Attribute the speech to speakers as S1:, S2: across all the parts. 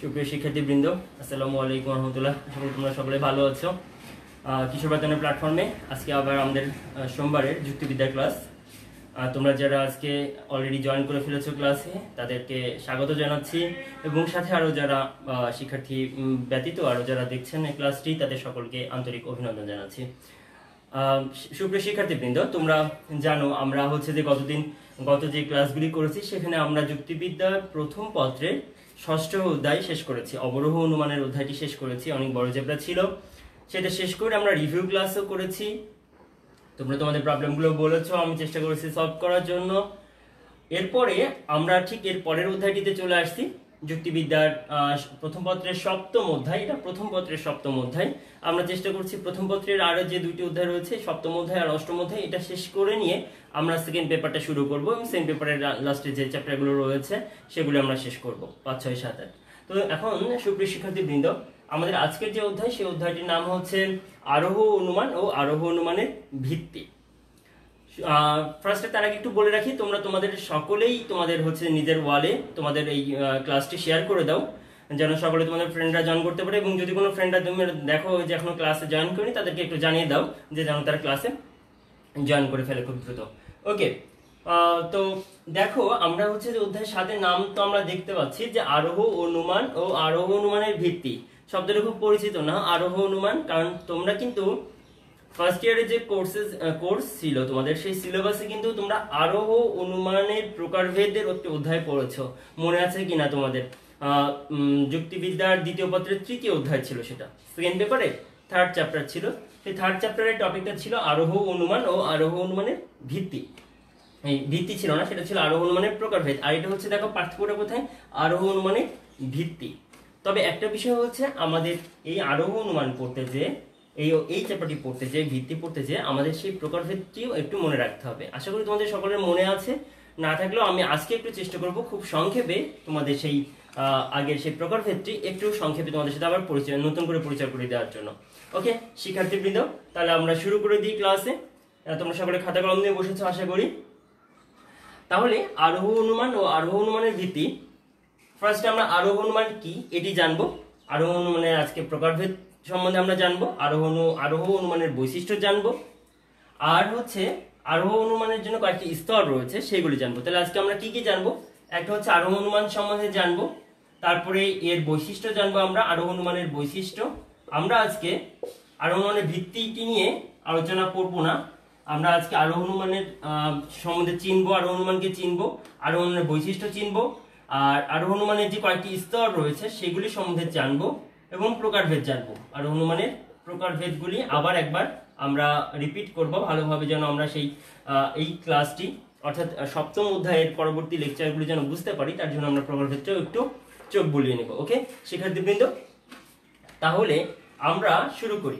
S1: সুপ্রিয় শিক্ষার্থীবৃন্দ, আসসালামু আলাইকুম রহমতুল্লাহ। আশা করি তোমরা সকলে ভালো আছো। কিশোর বাতায়নের প্ল্যাটফর্মে আজকে আবার আমাদের সোমবারের যুক্তিবিদ্যার ক্লাস। তোমরা যারা আজকে অলরেডি জয়েন করে ফেলেছো ক্লাসে তাদেরকে স্বাগত জানাচ্ছি, এবং সাথে আরও যারা শিক্ষার্থী ব্যতীত আরও যারা দেখছেন এই ক্লাসটি তাদের সকলকে আন্তরিক অভিনন্দন জানাচ্ছি। সুপ্রিয় শিক্ষার্থীবৃন্দ, তোমরা জানো আমরা যে গত যে ক্লাসগুলি করেছি সেখানে আমরা যুক্তিবিদ্যার প্রথম পত্রের ষষ্ঠ অধ্যায় শেষ করেছি। অবরোহ অনুমানের অধ্যায়টি শেষ করেছি, অনেক বড় চ্যাপ্টার ছিল। সেটা শেষ করে আমরা রিভিউ ক্লাসও করেছি। তোমরা তোমাদের প্রবলেমগুলো বলেছো, আমি চেষ্টা করেছি সলভ করার জন্য। এরপরে আমরা ঠিক এর পরের অধ্যায়টিতে চলে আসছি, যুক্তিবিদ্যার প্রথম পত্রের সপ্তম অধ্যায়। এটা প্রথম পত্রের সপ্তম অধ্যায়। আমরা চেষ্টা করছি প্রথম পত্রের আরো যে দুইটি অধ্যায় রয়েছে, সপ্তম অধ্যায় আর অষ্টম অধ্যায়, এটা শেষ করে নিয়ে আমরা সেকেন্ড পেপারটা শুরু করব, এবং সেকেন্ড পেপারের লাস্টে যে চ্যাপ্টারগুলো রয়েছে সেগুলো আমরা শেষ করব 5, 6, 7, 8। তো এখন সুপ্রিয় শিক্ষার্থীবৃন্দ, আমাদের আজকের যে অধ্যায় সেই অধ্যায়টির নাম হচ্ছে আরোহ অনুমান ও আরোহ অনুমানের ভিত্তি। ফার্স্টে তার আগে একটু বলে রাখি, তোমরা তোমাদের সকলেই তোমাদের নিজের ওয়ালে তোমাদের এই ক্লাসটি শেয়ার করে দাও, যেন সকলে তোমাদের ফ্রেন্ডরা জয়েন করতে পারে। এবং যদি কোনো ফ্রেন্ডরা তুমি দেখো যে এখনো ক্লাসে জয়েন করেনি, তাদেরকে একটু জানিয়ে দাও যে যেন তারা ক্লাসে জয়েন করে ফেলে খুব দ্রুত। ওকে, তো দেখো আমরা যে অধ্যায় 7 নাম তো আমরা দেখতে পাচ্ছি যে আরোহ অনুমান ও আরোহ অনুমানের ভিত্তি। শব্দটা খুব পরিচিত না, আরোহ অনুমান, কারণ তোমরা কিন্তু ফার্স্ট ইয়ারে যে কোর্স ছিল তোমাদের, সেই সিলেবাসে কিন্তু তোমরা আরোহ অনুমানের প্রকারভেদের একটি অধ্যায় পড়েছো। মনে আছে কিনা তোমাদের? যুক্তিবিদ্যার দ্বিতীয় পত্রের তৃতীয় অধ্যায় ছিল, সেটা সেকেন্ড পেপারে থার্ড চ্যাপ্টার ছিল। সেই থার্ড চ্যাপ্টারের টপিকটা ছিল আরোহ অনুমান ও আরোহ অনুমানের ভিত্তি। এই ভিত্তি ছিল না, সেটা ছিল আরোহ অনুমানের প্রকারভেদ। আর এটা দেখো পার্থক্যটা কোথায়, আরোহ অনুমানের ভিত্তি। তবে একটা বিষয় আমাদের এই আরোহ অনুমান পড়তে যে এই চ্যাপ্টারটি পড়তে যে ভিত্তি পড়তে যে আমাদের সেই প্রকারভেদটিও একটু মনে রাখতে হবে। আশা করি তোমাদের সকলের মনে আছে। না থাকলেও আমি আজকে একটু চেষ্টা করব খুব সংক্ষেপে তোমাদের সেই আগের সেই প্রকারভেদটি একটু সংক্ষেপে তোমাদের সাথে আবার নতুন করে পরিচয় করে দেওয়ার জন্য। ওকে শিক্ষার্থীবৃন্দ, তাহলে আমরা শুরু করে দিই ক্লাসে। তোমরা সকলে খাতা কলম নিয়ে বসেছো আশা করি। তাহলে আরোহ অনুমান ও আরোহ অনুমানের ভিত্তি। ফার্স্ট আমরা আরোহ অনুমান কি এটি জানবো। আরোহ অনুমানের আজকে প্রকারভেদ সম্বন্ধে আমরা জানবো, আরোহ অনুমানের বৈশিষ্ট্য জানবো, আর আরোহ অনুমানের জন্য কয়েকটি স্তর রয়েছে সেগুলি জানবো। তাহলে আজকে আমরা কি কি জানবো? একটা আরোহ অনুমান সম্বন্ধে জানবো, তারপরে এর বৈশিষ্ট্য জানবো আমরা, আরোহ অনুমানের বৈশিষ্ট্য। আমরা আজকে আরোহ অনুমানের ভিত্তিটি নিয়ে আলোচনা করবো না, আমরা আজকে আরোহ অনুমানের সম্বন্ধে চিনবো, আরোহ অনুমানকে চিনবো, আরোহ অনুমানের বৈশিষ্ট্য চিনবো, আর আরোহ অনুমানের যে কয়েকটি স্তর রয়েছে সেগুলি সম্বন্ধে জানবো, এবং প্রকারভেদ জানবো। আর অনুমানের প্রকারভেদগুলি আবার একবার আমরা রিপিট করব ভালোভাবে, যেন আমরা এই ক্লাসটি অর্থাৎ সপ্তম অধ্যায়ের পরবর্তী লেকচারগুলি যেন বুঝতে পারি, তার জন্য আমরা প্রকারভেদটাও একটু চোখ বুলিয়ে নেব। ওকে শিক্ষার্থীবৃন্দ, তাহলে আমরা শুরু করি।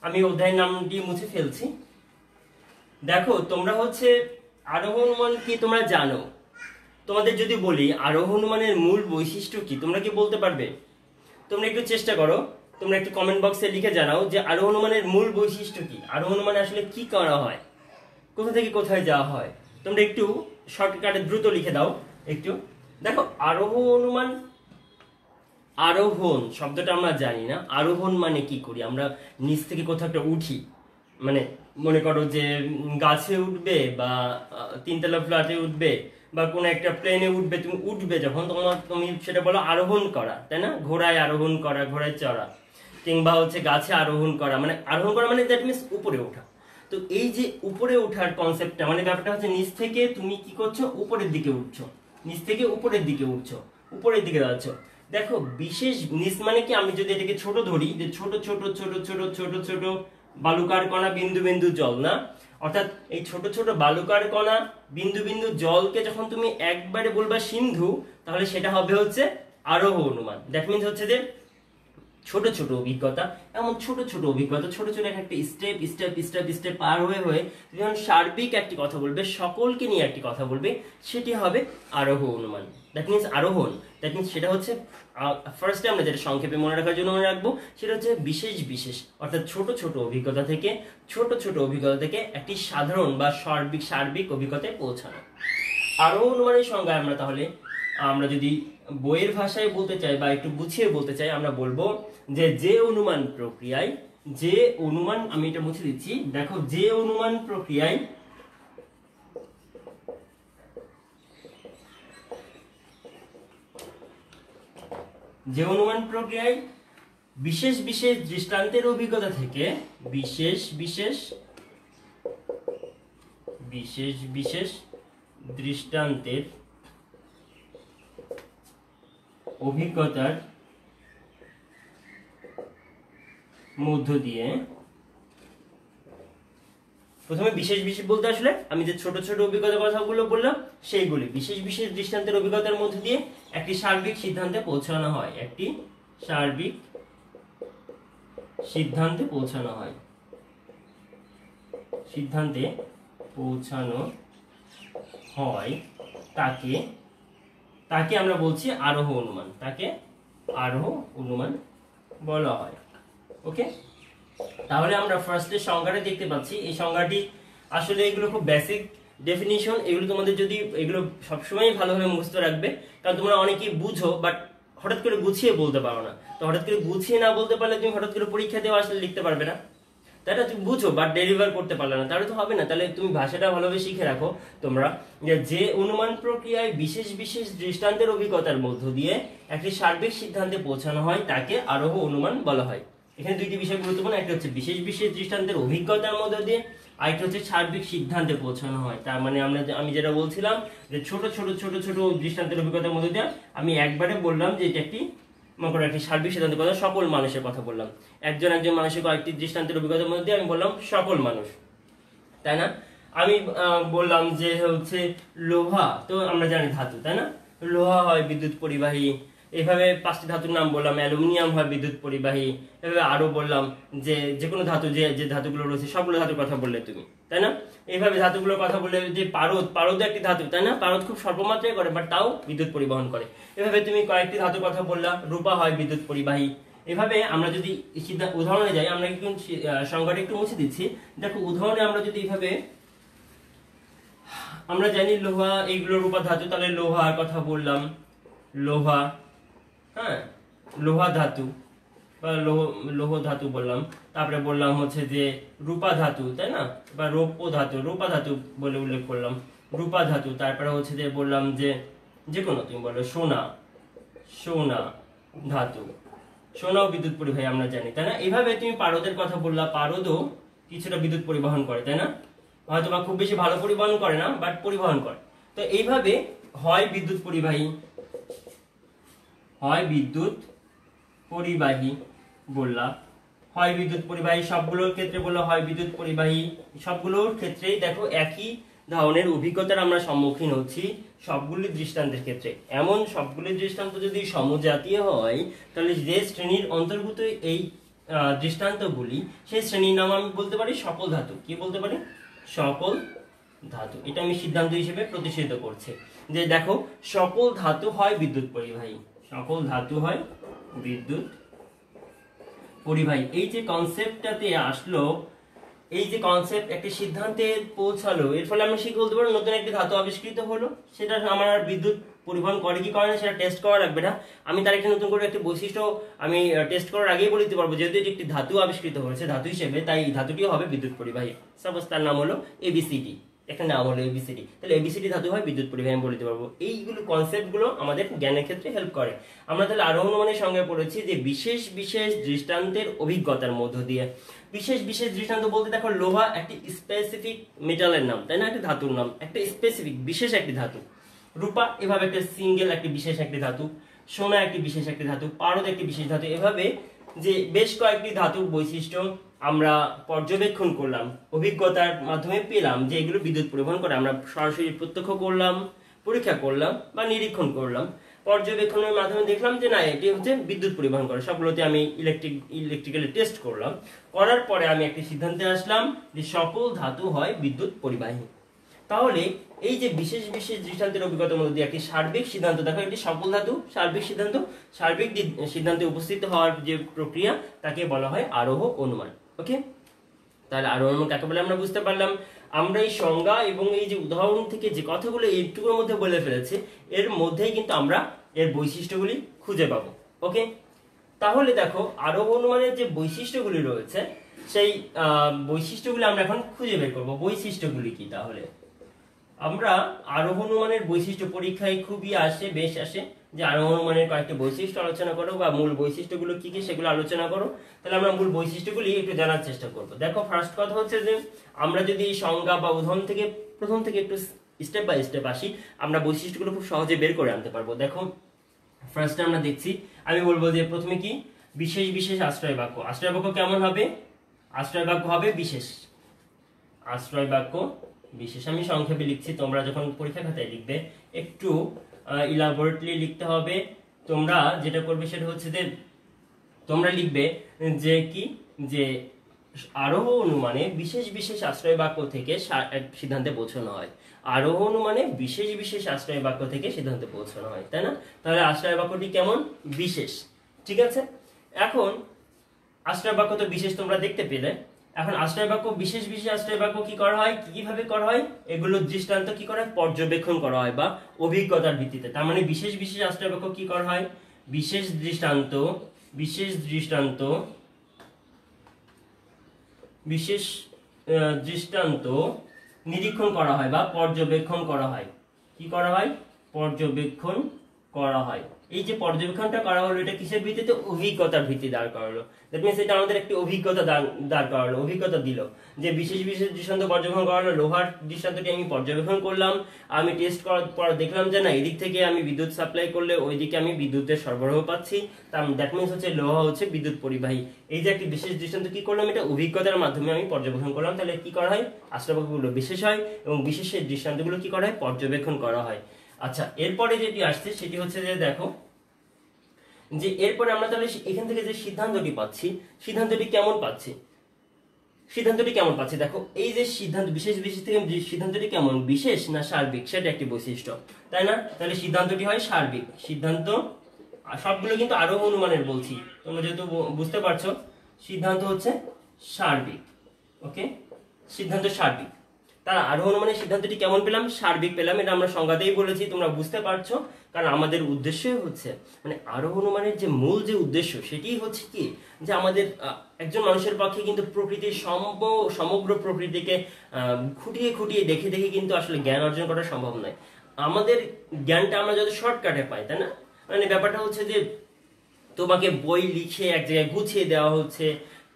S1: আমি অধ্যায়ের নামটি মুছে ফেলছি। দেখো তোমরা আরোহ অনুমান কি তোমরা জানো? তোমাদের যদি বলি আরোহ অনুমানের মূল বৈশিষ্ট্য কি, তোমরা কি বলতে পারবে? তোমরা একটু চেষ্টা করো, তোমরা একটু কমেন্ট বক্সে লিখে জানাও যে আরোহ অনুমানের মূল বৈশিষ্ট্য কি, আরোহ অনুমানে আসলে কি করা হয়, কোথা থেকে কোথায় যাওয়া হয়। তোমরা একটু শর্টকাটে দ্রুত লিখে দাও একটু। দেখো আরোহ অনুমান, আরোহণ শব্দটা আমরা জানি না। আরোহণ মানে কি করি আমরা, নিচ থেকে কোথাও একটা উঠি, মানে মনে করো যে গাছে উঠবে বা 3তলা ফ্ল্যাটে উঠবে বা কোনো একটা প্লেনে উঠবে, তুমি উঠবে যখন তুমি সেটা বলো আরোহণ করা, তাই না? ঘোড়ায় আরোহণ করা, ঘোড়ায় চড়া, কিংবা গাছে আরোহণ করা, মানে আরোহণ করা মানে দ্যাট মিনস উপরে ওঠা। তো এই যে উপরে ওঠার কনসেপ্টটা, মানে ব্যাপারটা নিচ থেকে তুমি কি করছো, উপরের দিকে উঠছো, নিচ থেকে উপরের দিকে উঠছো, উপরের দিকে যাচ্ছ। দেখো বিশেষ নিচ মানে কি, আমি যদি এটাকে ছোট ধরি, যে ছোট ছোট ছোট ছোট ছোট ছোট বালুকার কণা, বিন্দু বিন্দু জল, না? অর্থাৎ এই ছোট ছোট বালুকার কণা, বিন্দু বিন্দু জলকে যখন তুমি একবারে বলবা সিন্ধু, তাহলে সেটা হবে আরোহ অনুমান। দ্যাট মিনস যে ছোট ছোট অভিজ্ঞতা, এমন ছোট ছোট অভিজ্ঞতা, ছোট ছোট একটা স্টেপ স্টেপ স্টেপ স্টেপ পার হয়ে হয়ে যখন সার্বিক একটি কথা বলবে, সকলকে নিয়ে একটি কথা বলবে, সেটি হবে আরোহ অনুমান। দ্যাট মিনস আরোহণ, দ্যাট মিনস সেটা ফার্স্টে আমরা যেটা সংক্ষেপে মনে রাখার জন্য মনে রাখবো, সেটা বিশেষ বিশেষ, অর্থাৎ ছোট ছোট অভিজ্ঞতা থেকে একটি সাধারণ বা সার্বিক অভিজ্ঞতায় পৌঁছানো। আরোহ অনুমানের সংজ্ঞায় আমরা যদি বইয়ের ভাষায় বলতে চাই বা একটু গুছিয়ে বলতে চাই, আমরা বলবো যে অনুমান প্রক্রিয়ায়, যে অনুমান, আমি এটা মুছে দিচ্ছি, দেখো যে অনুমান প্রক্রিয়ায় বিশেষ বিশেষ দৃষ্টান্তের অভিজ্ঞতা থেকে বিশেষ বিশেষ দৃষ্টান্তের অভিজ্ঞতার মধ্য দিয়ে, প্রথমে বিশেষ বিশেষ বলতে আসলে আমি যে ছোট ছোট অভিজ্ঞতার কথাগুলো বললাম সেইগুলি, বিশেষ বিশেষ দৃষ্টান্তের অভিজ্ঞতার মধ্য দিয়ে একটি সার্বিক সিদ্ধান্তে পৌঁছানো হয়, একটি সার্বিক সিদ্ধান্তে পৌঁছানো হয়, সিদ্ধান্তে পৌঁছানো হয় তাকে আমরা বলছি আরোহ অনুমান, তাকে আরোহ অনুমান বলা হয়। ওকে, তাহলে আমরা ফার্স্টে সংজ্ঞাটা দেখতে পাচ্ছি। এই সংজ্ঞাটি আসলে এগুলো খুব বেসিক ডেফিনিশন, এগুলো তোমাদের যদি এগুলো সবসময় ভালোভাবে মুখস্থ রাখবে, কারণ তোমরা অনেকেই বুঝো বাট হঠাৎ করে গুছিয়ে বলতে পারো না। তো হঠাৎ করে গুছিয়ে না বলতে পারলে তুমি হঠাৎ করে পরীক্ষা দেওয়া আসলে লিখতে পারবে না, তাই না? তুমি বুঝো বাট ডেলিভার করতে পারলে না, তাহলে তো হবে না। তাহলে তুমি ভাষাটা ভালোভাবে শিখে রাখো তোমরা, যে অনুমান প্রক্রিয়ায় বিশেষ বিশেষ দৃষ্টান্তের অভিজ্ঞতার মধ্য দিয়ে একটি সার্বিক সিদ্ধান্তে পৌঁছানো হয় তাকে আরোহ অনুমান বলা হয়। এখানে দুইটি বিষয় গুরুত্বপূর্ণ, একটা হচ্ছে বিশেষ বিশেষ দৃষ্টান্তের অভিজ্ঞতার মধ্য দিয়ে, আরেকটা হচ্ছে সার্বিক সিদ্ধান্তে পৌঁছানো হয়। তার মানে আমি যেটা বলছিলাম যে ছোট ছোট ছোট ছোট দৃষ্টান্তের অভিজ্ঞতার মধ্য দিয়ে আমি একবারে বললাম যে এটা একটি একটি সার্বিক সিদ্ধান্তের কথা, সকল মানুষের কথা বললাম। একজন মানুষের কয়েকটি দৃষ্টান্তের অভিজ্ঞতার মধ্যে আমি বললাম সকল মানুষ, তাই না? আমি বললাম যে হচ্ছে লোহা, তো আমরা জানি ধাতু, তাই না? লোহা হয় বিদ্যুৎ পরিবাহী। এভাবে 5টি ধাতুর নাম বললাম, অ্যালুমিনিয়াম হয় বিদ্যুৎ পরিবাহী। এভাবে আরো বললাম যে কোনো ধাতু, যে ধাতুগুলো রয়েছে সবগুলো ধাতুর কথা বললে তুমি, তাই না? এইভাবে ধাতুগুলোর কথা বললে যে পারদ একটি ধাতু, তাই না? পারদ খুব স্বল্প মাত্রায় করে বাট তাও বিদ্যুৎ পরিবহন করে। এভাবে তুমি কয়েকটি ধাতুর কথা বললা, রূপা হয় বিদ্যুৎ পরিবাহী। এভাবে আমরা যদি উদাহরণে যাই, আমরা কিন্তু সংজ্ঞাটা একটু মুছে দিচ্ছি। দেখো উদাহরণে আমরা যদি এইভাবে, আমরা জানি লোহা, এইগুলো রূপা ধাতু, তাহলে লোহার কথা বললাম, লোহা, হ্যাঁ, লোহা ধাতু বা লৌহ ধাতু বললাম। তারপরে বললাম হচ্ছে যে রূপা ধাতু, তাই না? বা রৌপ্য ধাতু, রূপা ধাতু বলে উল্লেখ করলাম, রূপা ধাতু। তারপরে হচ্ছে যে বললাম যে কোনো, তুমি বলো সোনা ধাতু, সোনাও বিদ্যুৎ পরিবাহী আমরা জানি, তাই না? এইভাবে তুমি পারদের কথা বললা, পারদও কিছুটা বিদ্যুৎ পরিবহন করে, তাই না? হয়তো বা খুব বেশি ভালো পরিবহন করে না বাট পরিবহন করে। তো এইভাবে হয় বিদ্যুৎ পরিবাহী বললা, হয় বিদ্যুৎ পরিবাহী, সবগুলোর ক্ষেত্রে বললা হয় বিদ্যুৎ পরিবাহী। সবগুলোর ক্ষেত্রেই দেখো একই ধরনের অভিজ্ঞতার আমরা সম্মুখীন হচ্ছি সবগুলি দৃষ্টান্তের ক্ষেত্রে। এমন সবগুলি দৃষ্টান্ত যদি সমজাতীয় হয় তাহলে যে শ্রেণীর অন্তর্ভুক্ত এই দৃষ্টান্তগুলি, সেই শ্রেণীর নাম আমি বলতে পারি সকল ধাতু। কি বলতে পারি? সকল ধাতু। এটা আমি সিদ্ধান্ত হিসেবে প্রতিষ্ঠিত করছি যে দেখো সকল ধাতু হয় বিদ্যুৎ পরিবাহী, সকল ধাতু হয় বিদ্যুৎ পরিবাহী। এই যে কনসেপ্টটাতে আসলো, এই যে কনসেপ্ট একটি সিদ্ধান্তে পৌঁছালো, এর ফলে আমরা শিখে বলতে পারবো নতুন একটি ধাতু আবিষ্কৃত হলো। সেটা আমার বিদ্যুৎ পরিবহন করে কি করে না সেটা টেস্ট করা লাগবে না, আমি তার একটা নতুন করে একটি বৈশিষ্ট্য আমি টেস্ট করার আগেই বলে দিতে পারবো যেহেতু এটি একটি ধাতু আবিষ্কৃত হয়েছে ধাতু হিসেবে, তাই এই ধাতুটিও হবে বিদ্যুৎ পরিবাহী। সাপোজ তার নাম হলো এবিসিডি, এখানে নাম হলো এবিসিডি, তাহলে এবিসিডি ধাতু হয় বিদ্যুৎ পরিবাহী আমি বলে দিতে পারবো। এইগুলো কনসেপ্টগুলো আমাদের জ্ঞানের ক্ষেত্রে হেল্প করে। আমরা তাহলে আরো অনুমানের সঙ্গে পড়েছি যে বিশেষ বিশেষ দৃষ্টান্তের অভিজ্ঞতার মধ্য দিয়ে। বিশেষ বিশেষ দৃষ্টান্ত বলতে দেখো লোহা একটি স্পেসিফিক মেটালের নাম, তাই না? একটা ধাতুর নাম, একটা স্পেসিফিক বিশেষ একটি ধাতু। রূপা এভাবে একটা সিঙ্গেল একটি বিশেষ একটি ধাতু, সোনা একটি বিশেষ একটি ধাতু, পারদ একটি বিশেষ ধাতু। এভাবে যে বেশ কয়েকটি ধাতুর বৈশিষ্ট্য আমরা পর্যবেক্ষণ করলাম, অভিজ্ঞতার মাধ্যমে পেলাম যে এগুলো বিদ্যুৎ পরিবহন করে। আমরা সরাসরি প্রত্যক্ষ করলাম, পরীক্ষা করলাম বা নিরীক্ষণ করলাম, পর্যবেক্ষণের মাধ্যমে দেখলাম যে না এটি হচ্ছে বিদ্যুৎ পরিবহন করে। সবগুলোতে আমি ইলেকট্রিক্যালি টেস্ট করলাম, করার পরে আমি একটি সিদ্ধান্তে আসলাম যে সকল ধাতু হয় বিদ্যুৎ পরিবাহী। তাহলে এই যে বিশেষ বিশেষ দৃষ্টান্তের অভিজ্ঞতার মধ্যে একটি সার্বিক সিদ্ধান্ত, দেখো এটি সকল ধাতু সার্বিক সিদ্ধান্ত, সার্বিক সিদ্ধান্তে উপস্থিত হওয়ার যে প্রক্রিয়া তাকে বলা হয় আরোহ অনুমান। ওকে, তাহলে আরোহ অনুমান কাকে বলে আমরা বুঝতে পারলাম। আমরা এই সংজ্ঞা এবং এই যে উদাহরণ থেকে যে কথাগুলো এইটুকুর মধ্যে বলে ফেলেছি, এর মধ্যেই কিন্তু আমরা এর বৈশিষ্ট্যগুলি খুঁজে পাবো। ওকে, তাহলে দেখো আরোহ অনুমানের যে বৈশিষ্ট্যগুলি রয়েছে সেই বৈশিষ্ট্যগুলি আমরা এখন খুঁজে বের করবো। বৈশিষ্ট্যগুলি কি? তাহলে আমরা আরোহ অনুমানের বৈশিষ্ট্য পরীক্ষায় খুবই বেশ আসে যে আরোহ অনুমানের কয়েকটি বৈশিষ্ট্য আলোচনা করো বা মূল বৈশিষ্ট্যগুলো কি কি সেগুলো আলোচনা করো। তাহলে আমরা মূল বৈশিষ্ট্যগুলি একটু জানার চেষ্টা করব। দেখো, ফার্স্ট কথা হচ্ছে যে আমরা যদি সংজ্ঞা বা উদাহরণ থেকে প্রথম থেকে একটু স্টেপ বাই স্টেপ আসি, আমরা বৈশিষ্ট্যগুলো খুব সহজে বের করে আনতে পারবো। দেখো, ফার্স্টে আমরা দেখছি, আমি বলবো যে প্রথমে কি বিশেষ বিশেষ আশ্রয় বাক্য। আশ্রয় বাক্য কেমন হবে? আশ্রয় বাক্য হবে বিশেষ। আশ্রয় বাক্য বিশেষ। আমি সংক্ষেপে লিখছি, তোমরা যখন পরীক্ষা খাতায় লিখবে একটু ইলাবোরেটলি লিখতে হবে। তোমরা যেটা করবে সেটা হচ্ছে যে তোমরা লিখবে যে কি, যে আরোহ অনুমানে বিশেষ বিশেষ আশ্রয় বাক্য থেকে সিদ্ধান্তে পৌঁছানো হয়। আরোহ অনুমানে বিশেষ বিশেষ আশ্রয় বাক্য থেকে সিদ্ধান্তে পৌঁছানো হয়, তাই না? তাহলে আশ্রয় বাক্যটি কেমন? বিশেষ। ঠিক আছে, এখন আশ্রয় বাক্য তো বিশেষ তোমরা দেখতে পেলে। এখন আশ্রয় বাক্য বিশেষ বিশেষ আশ্রয় বাক্য কি করা হয়, কিভাবে করা হয়, এগুলোর দৃষ্টান্ত কি করা হয়? পর্যবেক্ষণ করা হয় বা অভিজ্ঞতার ভিত্তিতে। তার মানে বিশেষ বিশেষ আশ্রয় বাক্য কি করা হয়? বিশেষ দৃষ্টান্ত বিশেষ দৃষ্টান্ত বিশেষ দৃষ্টান্ত নিরীক্ষণ করা হয় বা পর্যবেক্ষণ করা হয়। কি করা হয়? পর্যবেক্ষণ করা হয়। এই যে পর্যবেক্ষণটা করা হলো, এটা কিসের ভিত্তিতে? অভিজ্ঞতার ভিত্তি দাঁড় করালো। দ্যাট মিনস এটা আমাদের একটি অভিজ্ঞতা দাঁড় করালো, অভিজ্ঞতা দিল যে বিশেষ বিশেষ দৃষ্টান্ত পর্যবেক্ষণ করালো। লোহার দৃষ্টান্তটি আমি পর্যবেক্ষণ করলাম, আমি টেস্ট করার পর দেখলাম যে না, এদিক থেকে আমি বিদ্যুৎ সাপ্লাই করলে ওইদিকে আমি বিদ্যুতের সরবরাহ পাচ্ছি। দ্যাট মিনস হচ্ছে লোহা হচ্ছে বিদ্যুৎ পরিবাহী। এই যে একটি বিশেষ দৃষ্টান্ত কি করলাম, এটা অভিজ্ঞতার মাধ্যমে আমি পর্যবেক্ষণ করলাম। তাহলে কি করা হয়? আশ্রয় বাক্যগুলো বিশেষ হয় এবং বিশেষের দৃষ্টান্তগুলো কি করা হয়? পর্যবেক্ষণ করা হয়। আচ্ছা, এরপরে যেটি আসছে সেটি হচ্ছে যে দেখো, যে এরপরে আমরা তাহলে এখান থেকে যে সিদ্ধান্তটি পাচ্ছি, সিদ্ধান্তটি কেমন পাচ্ছি? সিদ্ধান্তটি কেমন পাচ্ছি? দেখো, এই যে সিদ্ধান্ত বিশেষ বিশেষ থেকে সিদ্ধান্তটি কেমন, বিশেষ না সার্বিক, সেটা একটি বৈশিষ্ট্য, তাই না? তাহলে সিদ্ধান্তটি হয় সার্বিক। সিদ্ধান্ত সবগুলো কিন্তু আরোহ অনুমানের বলছি, তোমরা যেহেতু বুঝতে পারছো, সিদ্ধান্ত হচ্ছে সার্বিক। ওকে, সিদ্ধান্ত সার্বিক। তার আরোহ অনুমানের সিদ্ধান্তটি কেমন পেলাম? সার্বিক পেলাম। এটা আমরা সংজ্ঞাতেই বলেছি, তোমরা বুঝতে পারছো। কারণ আমাদের উদ্দেশ্যই হচ্ছে, মানে আরোহ অনুমানের যে মূল যে উদ্দেশ্য সেটি হচ্ছে কি, যে আমাদের একজন মানুষের পক্ষে কিন্তু প্রকৃতির সমগ্র প্রকৃতিকে খুঁটিয়ে খুঁটিয়ে দেখে দেখে কিন্তু আসলে জ্ঞান অর্জন করা সম্ভব নয়। আমাদের জ্ঞানটা আমরা যত শর্টকাটে পাই, তাই না? মানে ব্যাপারটা হচ্ছে যে তোমাকে বই লিখে এক জায়গায় গুছিয়ে দেওয়া হচ্ছে,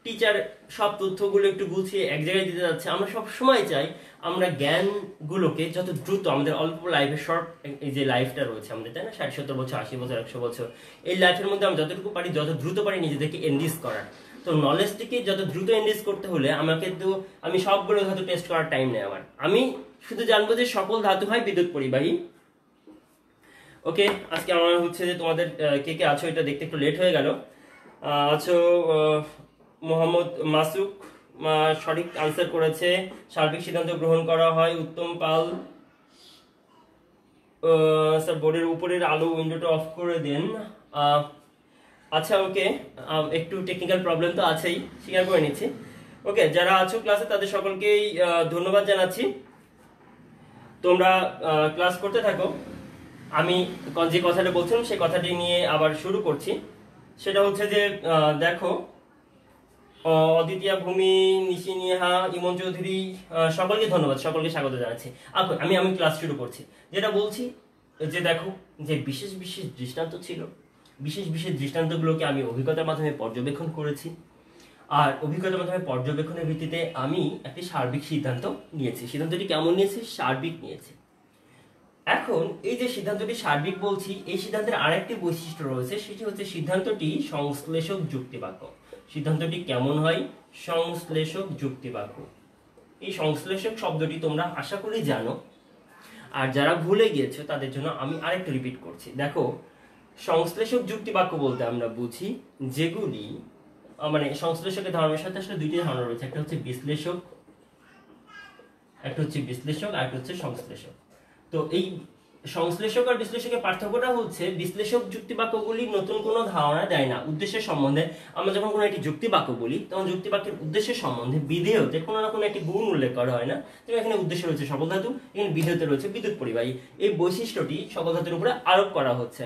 S1: টিচার সব তথ্যগুলো একটু গুছিয়ে এক জায়গায় দিতে যাচ্ছে। আমরা সব সময় চাই আমরা জ্ঞানগুলোকে যত দ্রুত আমাদের অল্প লাইফের শর্ট এই যে লাইফটা রয়েছে আমাদের, তাই না, 60-70 বছর, 80 বছর, 100 বছর, এই লাইফের মধ্যে আমরা যতটুকু পারি, যত দ্রুত পারি নিজেদেরকে এনরিচ করার। তো নলেজটিকে যত দ্রুত এনরিচ করতে হলে আমাকে তো, আমি সবগুলো ধাতু টেস্ট করার টাইম নেই আমার। আমি শুধু জানবো যে সকল ধাতু হয় বিদ্যুৎ পরিবাহী। ওকে, আজকে আমার হচ্ছে যে তোমাদের কে কে আছো এটা দেখতে একটু লেট হয়ে গেল। আছো মোহাম্মদ মাসুক, সঠিক আনসার করেছে। সার্বিক সিদ্ধান্ত গ্রহণ করা হয়। উত্তম পাল স্যার, বোর্ডের উপরের আলো উইন্ডোটা অফ করে দেন। আচ্ছা, ওকে, একটু টেকনিক্যাল প্রবলেম তো আছেই, স্বীকার করে নিচ্ছি। ওকে, যারা আছো ক্লাসে তাদের সকলকেই ধন্যবাদ জানাচ্ছি। তোমরা ক্লাস করতে থাকো। আমি যে কথাটা বলছিলাম সেই কথাটি নিয়ে আবার শুরু করছি। সেটা হচ্ছে যে দেখো, অদ্বিতীয়া ভূমি, নিশি নেহা, ইমন চৌধুরী, সকলকে ধন্যবাদ, সকলকে স্বাগত জানাচ্ছি। আমি ক্লাস শুরু করছি। যেটা বলছি যে দেখো, যে বিশেষ বিশেষ দৃষ্টান্ত ছিল, বিশেষ বিশেষ দৃষ্টান্তগুলোকে আমি অভিজ্ঞতার মাধ্যমে পর্যবেক্ষণ করেছি। আর অভিজ্ঞতার মাধ্যমে পর্যবেক্ষণের ভিত্তিতে আমি একটি সার্বিক সিদ্ধান্ত নিয়েছি। সিদ্ধান্তটি কেমন নিয়েছি? সার্বিক নিয়েছি। এখন এই যে সিদ্ধান্তটি সার্বিক বলছি, এই সিদ্ধান্তের আরেকটি বৈশিষ্ট্য রয়েছে, সেটি হচ্ছে সিদ্ধান্তটি সংশ্লেষক যুক্তিবাক্য। সিদ্ধান্তটি কেমন হয়? সংশ্লেষক যুক্তিবাক্য। এই সংশ্লেষক শব্দটি তোমরা আশা করি জানো, আর যারা ভুলে গিয়েছো তাদের জন্য আমি আরেকটু রিপিট করছি। দেখো, সংশ্লেষক যুক্তিবাক্য বলতে আমরা বুঝি যেগুলি, মানে সংশ্লেষকের ধারণার সাথে আসলে দুইটি ধারণা রয়েছে, একটা হচ্ছে বিশ্লেষক, একটা হচ্ছে সংশ্লেষক। তো এই সংশ্লেষক আর বিশ্লেষকের পার্থক্যটা হচ্ছে, বিশ্লেষক যুক্তিবাক্যগুলি নতুন কোনো ধারণা দেয় না উদ্দেশ্যের সম্বন্ধে। আমরা যখন কোনো একটি যুক্তিবাক্য বলি তখন যুক্তিবাক্যের উদ্দেশ্যের সম্বন্ধে বিধেয়তে কোনো না কোনো একটি গুণ উল্লেখ করা হয় না। যেমন এখানে উদ্দেশ্য রয়েছে সকল ধাতু, এখানে বিধেয়তে রয়েছে বিদ্যুৎ পরিবাহী। এই বৈশিষ্ট্যটি সকল ধাতুর উপরে আরোপ করা হচ্ছে।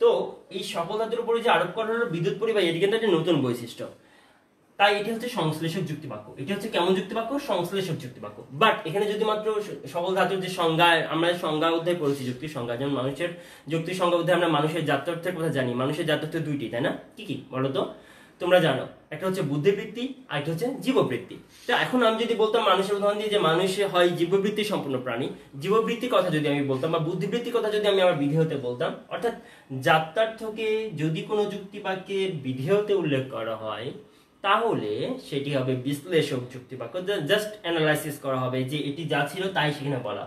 S1: তো এই সকল ধাতুর উপরে যে আরোপ করা হলো বিদ্যুৎ পরিবাহী, এটি কিন্তু একটা নতুন বৈশিষ্ট্য। তাই এটি হচ্ছে সংশ্লেষক যুক্তিবাক্য। এটি হচ্ছে কেমন যুক্তিবাক্য? সংশ্লেষক যুক্তিবাক্য। বাট এখানে যদি মাত্র সকল ধাতুর যে সংজ্ঞা, আমরা সংজ্ঞা অধ্যায় পড়েছি, যুক্তির সংজ্ঞা, যেমন মানুষের যুক্তির সংজ্ঞা অধ্যায়ে আমরা মানুষের জাত্যর্থের কথা জানি। মানুষের জাত্যর্থ দুইটি, তাই না? কি কি বলো তো? তোমরা জানো, একটা হচ্ছে বুদ্ধিবৃত্তি আর একটা হচ্ছে জীববৃত্তি। তো এখন আমি যদি বলতাম মানুষের উদাহরণ দিয়ে যে মানুষ হয় জীববৃত্তি সম্পন্ন প্রাণী, জীববৃত্তির কথা যদি আমি বলতাম বা বুদ্ধিবৃত্তির কথা যদি আমি আমার বিধেয়তে বলতাম, অর্থাৎ জাত্যার্থকে যদি কোনো যুক্তিবাক্যে বিধেয়তে উল্লেখ করা হয় তাহলে সেটি হবে বিশ্লেষক যুক্তিবাক্য। জাস্ট অ্যানালাইসিস করা হবে যে এটি যা ছিল তাই সেখানে বলা।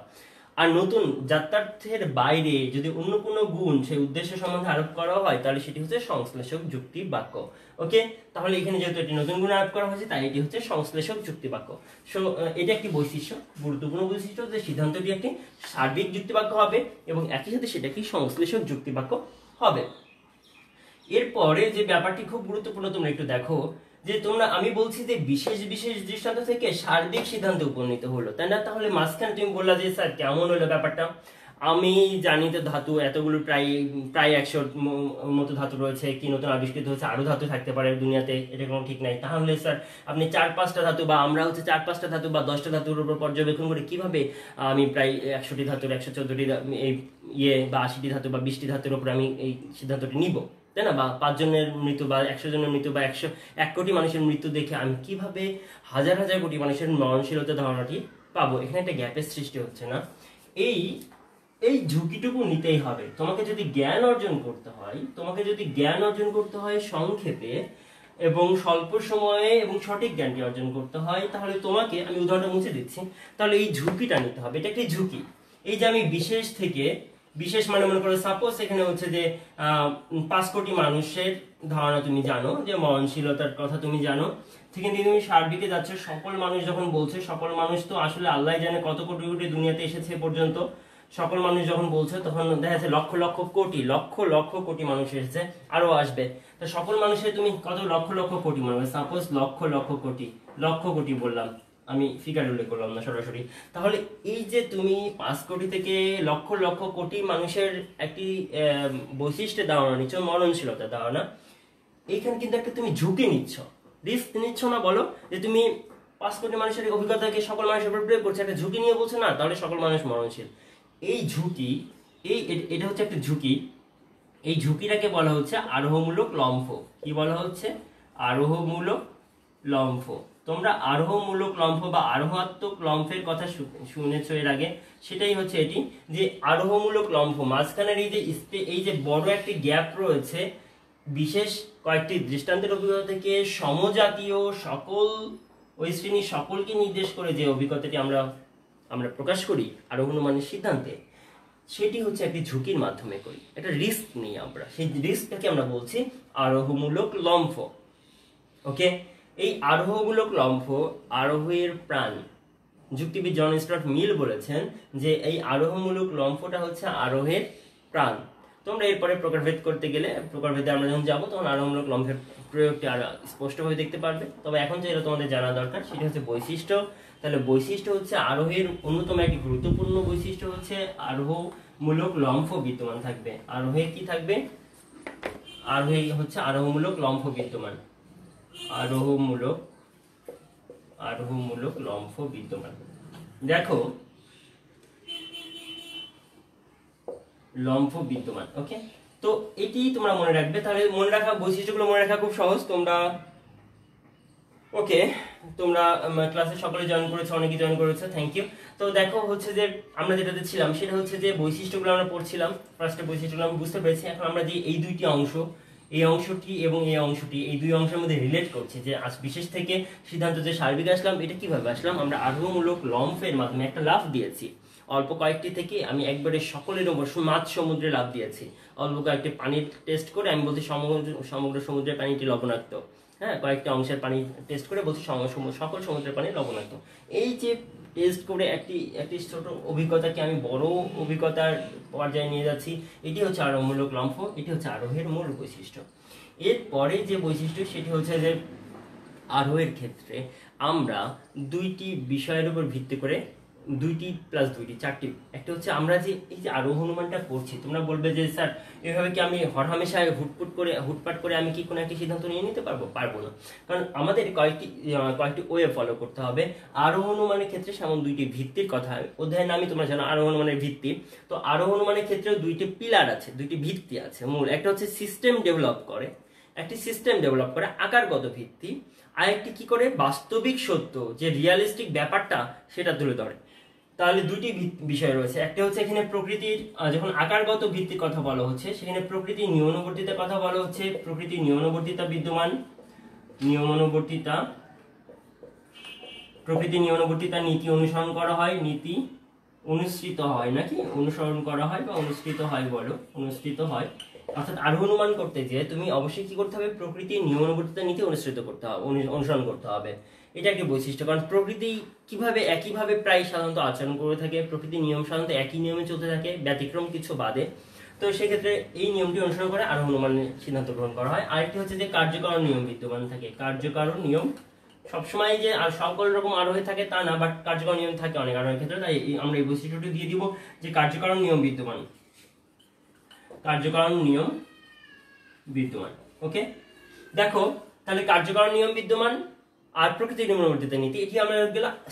S1: আর নতুন জাত্যার্থের বাইরে যদি অন্য কোনো গুণ সেই উদ্দেশ্য সম্বন্ধে আরোপ করা হয় তাহলে সেটি হচ্ছে সংশ্লেষক যুক্তি বাক্য। ওকে, তাহলে এখানে যেহেতু একটি নতুন গুণ আরোপ করা হয়েছে তাই এটি হচ্ছে সংশ্লেষক যুক্তি বাক্য। সো এটা একটি বৈশিষ্ট্য, গুরুত্বপূর্ণ বৈশিষ্ট্য, যে সিদ্ধান্তটি একটি সার্বিক যুক্তিবাক্য হবে এবং একই সাথে সেটা একটি সংশ্লেষক যুক্তিবাক্য হবে। এরপরে যে ব্যাপারটি খুব গুরুত্বপূর্ণ, তোমরা একটু দেখো যে আমি বলছি যে বিশেষ বিশেষ দৃষ্টান্ত থেকে সার্বিক সিদ্ধান্তে উপনীত হলো, তাই না? তাহলে মাঝখানে তুমি বললা যে স্যার কেমন হলো ব্যাপারটা? আমি জানি তো ধাতু এতগুলো প্রায় 100 মতো ধাতু রয়েছে, কি নতুন আবিষ্কৃত হচ্ছে, আরো ধাতু থাকতে পারে দুনিয়াতে, এটা কোনো ঠিক নাই। তাহলে স্যার আপনি 4-5টা ধাতু বা আমরা হচ্ছে 4-5টা ধাতু বা 10টা ধাতুর উপর পর্যবেক্ষণ করে কিভাবে আমি প্রায় 100টি ধাতুর 114টি বা 80টি ধাতু বা 20টি ধাতুর উপর আমি এই সিদ্ধান্তটি নিব, তাই না? বা 5 জনের মৃত্যু বা 100 জনের মৃত্যু বা 1 কোটি মানুষের মৃত্যু দেখে আমি কিভাবে হাজার হাজার কোটি মানুষের মরণশীলতা ধারণাটি পাবো? এখানে একটা গ্যাপের সৃষ্টি হচ্ছে না? এই ঝুঁকিটুকু নিতেই হবে। তোমাকে যদি জ্ঞান অর্জন করতে হয় সংক্ষেপে এবং স্বল্প সময়ে এবং সঠিক জ্ঞানটি অর্জন করতে হয়, তাহলে তোমাকে, আমি উদাহরণটা মুছে দিচ্ছি, তাহলে এই ঝুঁকিটা নিতে হবে। এটা একটি ঝুঁকি। এই যে আমি বিশেষ থেকে, বিশেষ মানে মনে করো সাপোজ এখানে হচ্ছে যে 5 কোটি মানুষের ধারণা তুমি জানো, যে মরণশীলতার কথা তুমি জানো, থেকে তুমি সার্বিকে যাচ্ছ, সকল মানুষ যখন বলছে, সকল মানুষ তো আসলে আল্লাহ জানে কত কোটি কোটি দুনিয়াতে এসেছে পর্যন্ত, সকল মানুষ যখন বলছে তখন দেখা যাচ্ছে লক্ষ লক্ষ কোটি মানুষ এসেছে, আরো আসবে। তো সকল মানুষের তুমি কত লক্ষ লক্ষ কোটি মানুষ, সাপোজ লক্ষ কোটি বললাম, আমি ফিগার উল্লেখ করলাম না সরাসরি। তাহলে এই যে তুমি 5 কোটি থেকে লক্ষ লক্ষ কোটি মানুষের একটি বৈশিষ্ট্য ধারণা নিচ্ছ, মরণশীলতা ধারণা, এইখানে কিন্তু একটা তুমি ঝুঁকি নিচ্ছ, রিস্ক নিচ্ছ না? বলো যে তুমি 5 কোটি মানুষের অভিজ্ঞতাকে সকল মানুষের উপর প্রয়োগ করছো, একটা ঝুঁকি নিয়ে বলছো না, তাহলে সকল মানুষ মরণশীল। এই ঝুঁকি, এটা হচ্ছে একটা ঝুঁকি। এই ঝুঁকিটাকে বলা হচ্ছে আরোহমূলক লম্ফ। কি বলা হচ্ছে? আরোহমূলক লম্ফ। তোমরা আরোহমূলক লম্ফ বা আরোহাত্মক লম্ফের কথা শুনেছো এর আগে, সেটাই হচ্ছে এটি, যে আরোহমূলক লম্ফ। মাঝখানের এই যে বড় একটি গ্যাপ রয়েছে, বিশেষ কয়েকটি দৃষ্টান্তের অভিজ্ঞতা থেকে সমজাতীয় সকল ওই শ্রেণীর সকলকে নির্দেশ করে যে অভিজ্ঞতাটি আমরা প্রকাশ করি আরোহণমানের সিদ্ধান্তে, সেটি হচ্ছে একটি ঝুঁকির মাধ্যমে করি, একটা রিস্ক নিই আমরা, সেই রিস্কটাকে আমরা বলছি আরোহমূলক লম্ফ। ওকে, এই আরোহমূলক লম্ফ আরোহের প্রাণ। যুক্তিবিদ জন স্টুয়ার্ট মিল বলেছেন যে এই আরোহমূলক লম্ফটা হচ্ছে আরোহের প্রাণ। তোমরা এরপরে প্রকারভেদ করতে গেলে, প্রকারভেদে আমরা যখন যাবো তখন আরোহমূলক লম্ফের প্রয়োগটি আরো স্পষ্টভাবে দেখতে পারবে। তবে এখন যেটা তোমাদের জানা দরকার সেটা হচ্ছে বৈশিষ্ট্য। তাহলে বৈশিষ্ট্য হচ্ছে আরোহের অন্যতম একটি গুরুত্বপূর্ণ বৈশিষ্ট্য হচ্ছে আরোহমূলক লম্ফ বিদ্যমান থাকবে। আরোহে কি থাকবে? আরোহে হচ্ছে আরোহমূলক লম্ফ বিদ্যমান। আরোহমূলক লম্ফ বিদ্যমান। দেখো, লম্ফ বিদ্যমান। ওকে, তো এটি তোমরা মনে রাখবে। তাহলে মনে রাখা, বৈশিষ্ট্যগুলো মনে রাখা খুব সহজ। ওকে, তোমরা ক্লাসে সকলে জয়েন করেছো, অনেকেই জয়েন করেছো, থ্যাংক ইউ। তো দেখো হচ্ছে যে আমরা যেটাতে ছিলাম সেটা হচ্ছে যে বৈশিষ্ট্যগুলো আমরা পড়ছিলাম। ফার্স্টে বৈশিষ্ট্যগুলো আমি বুঝতে পেরেছি। এখন আমরা যে এই দুইটি অংশ, এই অংশটি এবং এই অংশটি, এই দুই অংশের মধ্যে রিলেট করছি, যে আজ বিশেষ থেকে সিদ্ধান্ত যে সার্বিক আসলাম, এটা কিভাবে আসলাম? আমরা আরোহমূলক লম্ফের মাধ্যমে একটা লাফ দিয়েছি। অল্প কয়েকটি থেকে আমি একবারে সকলের উপর মাছ সমুদ্রে লাফ দিয়েছি। অল্প কয়েকটি পানির টেস্ট করে আমি বলছি সমগ্র সমুদ্রের পানিটি লবণাক্ত। হ্যাঁ, কয়েকটা অংশের পানি টেস্ট করে বলছি সকল সমুদ্রের পানি লবণাক্ত। এই যে টেস্ট করে একটি ছোট অভিজ্ঞতাকে আমি বড় অভিজ্ঞতার পর্যায়ে নিয়ে যাচ্ছি, এটি হচ্ছে আরোহমূলক লম্ফ। এটি হচ্ছে আরোহের মূল বৈশিষ্ট্য। এরপরে যে বৈশিষ্ট্য সেটি হচ্ছে যে আরোহের ক্ষেত্রে আমরা দুইটি বিষয়ের উপর ভিত্তি করে দুইটি প্লাস দুইটি, চারটি। একটা হচ্ছে আমরা যে এই যে আরোহ অনুমানটা করছি, তোমরা বলবে যে স্যার এভাবে কি আমি হরহামেশায় হুটপাট করে আমি কি কোনো একটি সিদ্ধান্ত নিয়ে নিতে পারবো? পারবো না, কারণ আমাদের কয়েকটি ওয়ে ফলো করতে হবে। আরোহ অনুমানের ক্ষেত্রে যেমন দুইটি ভিত্তির কথা অধ্যায়ের নামই তোমরা জানো, আরোহ অনুমানের ভিত্তি। তো আরোহ অনুমানের ক্ষেত্রেও দুইটি পিলার আছে, দুইটি ভিত্তি আছে মূল। একটা হচ্ছে সিস্টেম ডেভেলপ করে, আকারগত ভিত্তি। আর একটি কি করে বাস্তবিক সত্য, যে রিয়ালিস্টিক ব্যাপারটা সেটা তুলে ধরে। তাহলে দুটি বিষয় রয়েছে। একটা হচ্ছে এখানে প্রকৃতির, যখন আকারগত ভিত্তির কথা বলা হচ্ছে সেখানে প্রকৃতির নিয়মানুবর্তিতার কথা বলা হচ্ছে। প্রকৃতির নিয়মানুবর্তিতা বিদ্যমান, প্রকৃতির নিয়মানুবর্তিতা নীতি অনুসরণ করা হয়, নীতি অনুসৃত হয়, নাকি অনুসরণ করা হয় বা অনুসৃত হয়, বলো অনুসৃত হয়। অর্থাৎ আরোহ অনুমান করতে গিয়ে তুমি অবশ্যই কি করতে হবে? প্রকৃতির নিয়মানুবর্তিতা নীতি অনুসরণ করতে হবে। এটা একটি বৈশিষ্ট্য, কারণ প্রকৃতি কিভাবে একইভাবে প্রায় সাধারণত আচরণ করে থাকে, প্রকৃতির নিয়ম সাধারণত একই নিয়মে চলতে থাকে, ব্যতিক্রম কিছু বাদে। তো সেক্ষেত্রে এই নিয়মটি অনুসরণ করে আরোহ অনুমানের সিদ্ধান্ত গ্রহণ করা হয়। আরেকটি হচ্ছে যে কার্যকারণ নিয়ম বিদ্যমান থাকে। কার্যকারণ নিয়ম সবসময় যে আর সকল রকম আরোহে থাকে তা না, বাট কার্যকারণ নিয়ম থাকে অনেক আরোহের ক্ষেত্রে। তাই আমরা এই বৈশিষ্ট্যটি দিয়ে দিব যে কার্যকারণ নিয়ম বিদ্যমান, কার্যকারণ নিয়ম বিদ্যমান। ওকে, দেখো তাহলে কার্যকারণ নিয়ম বিদ্যমান আর প্রকৃতির নিয়মানুবর্তিতা নীতি, এটি আমরা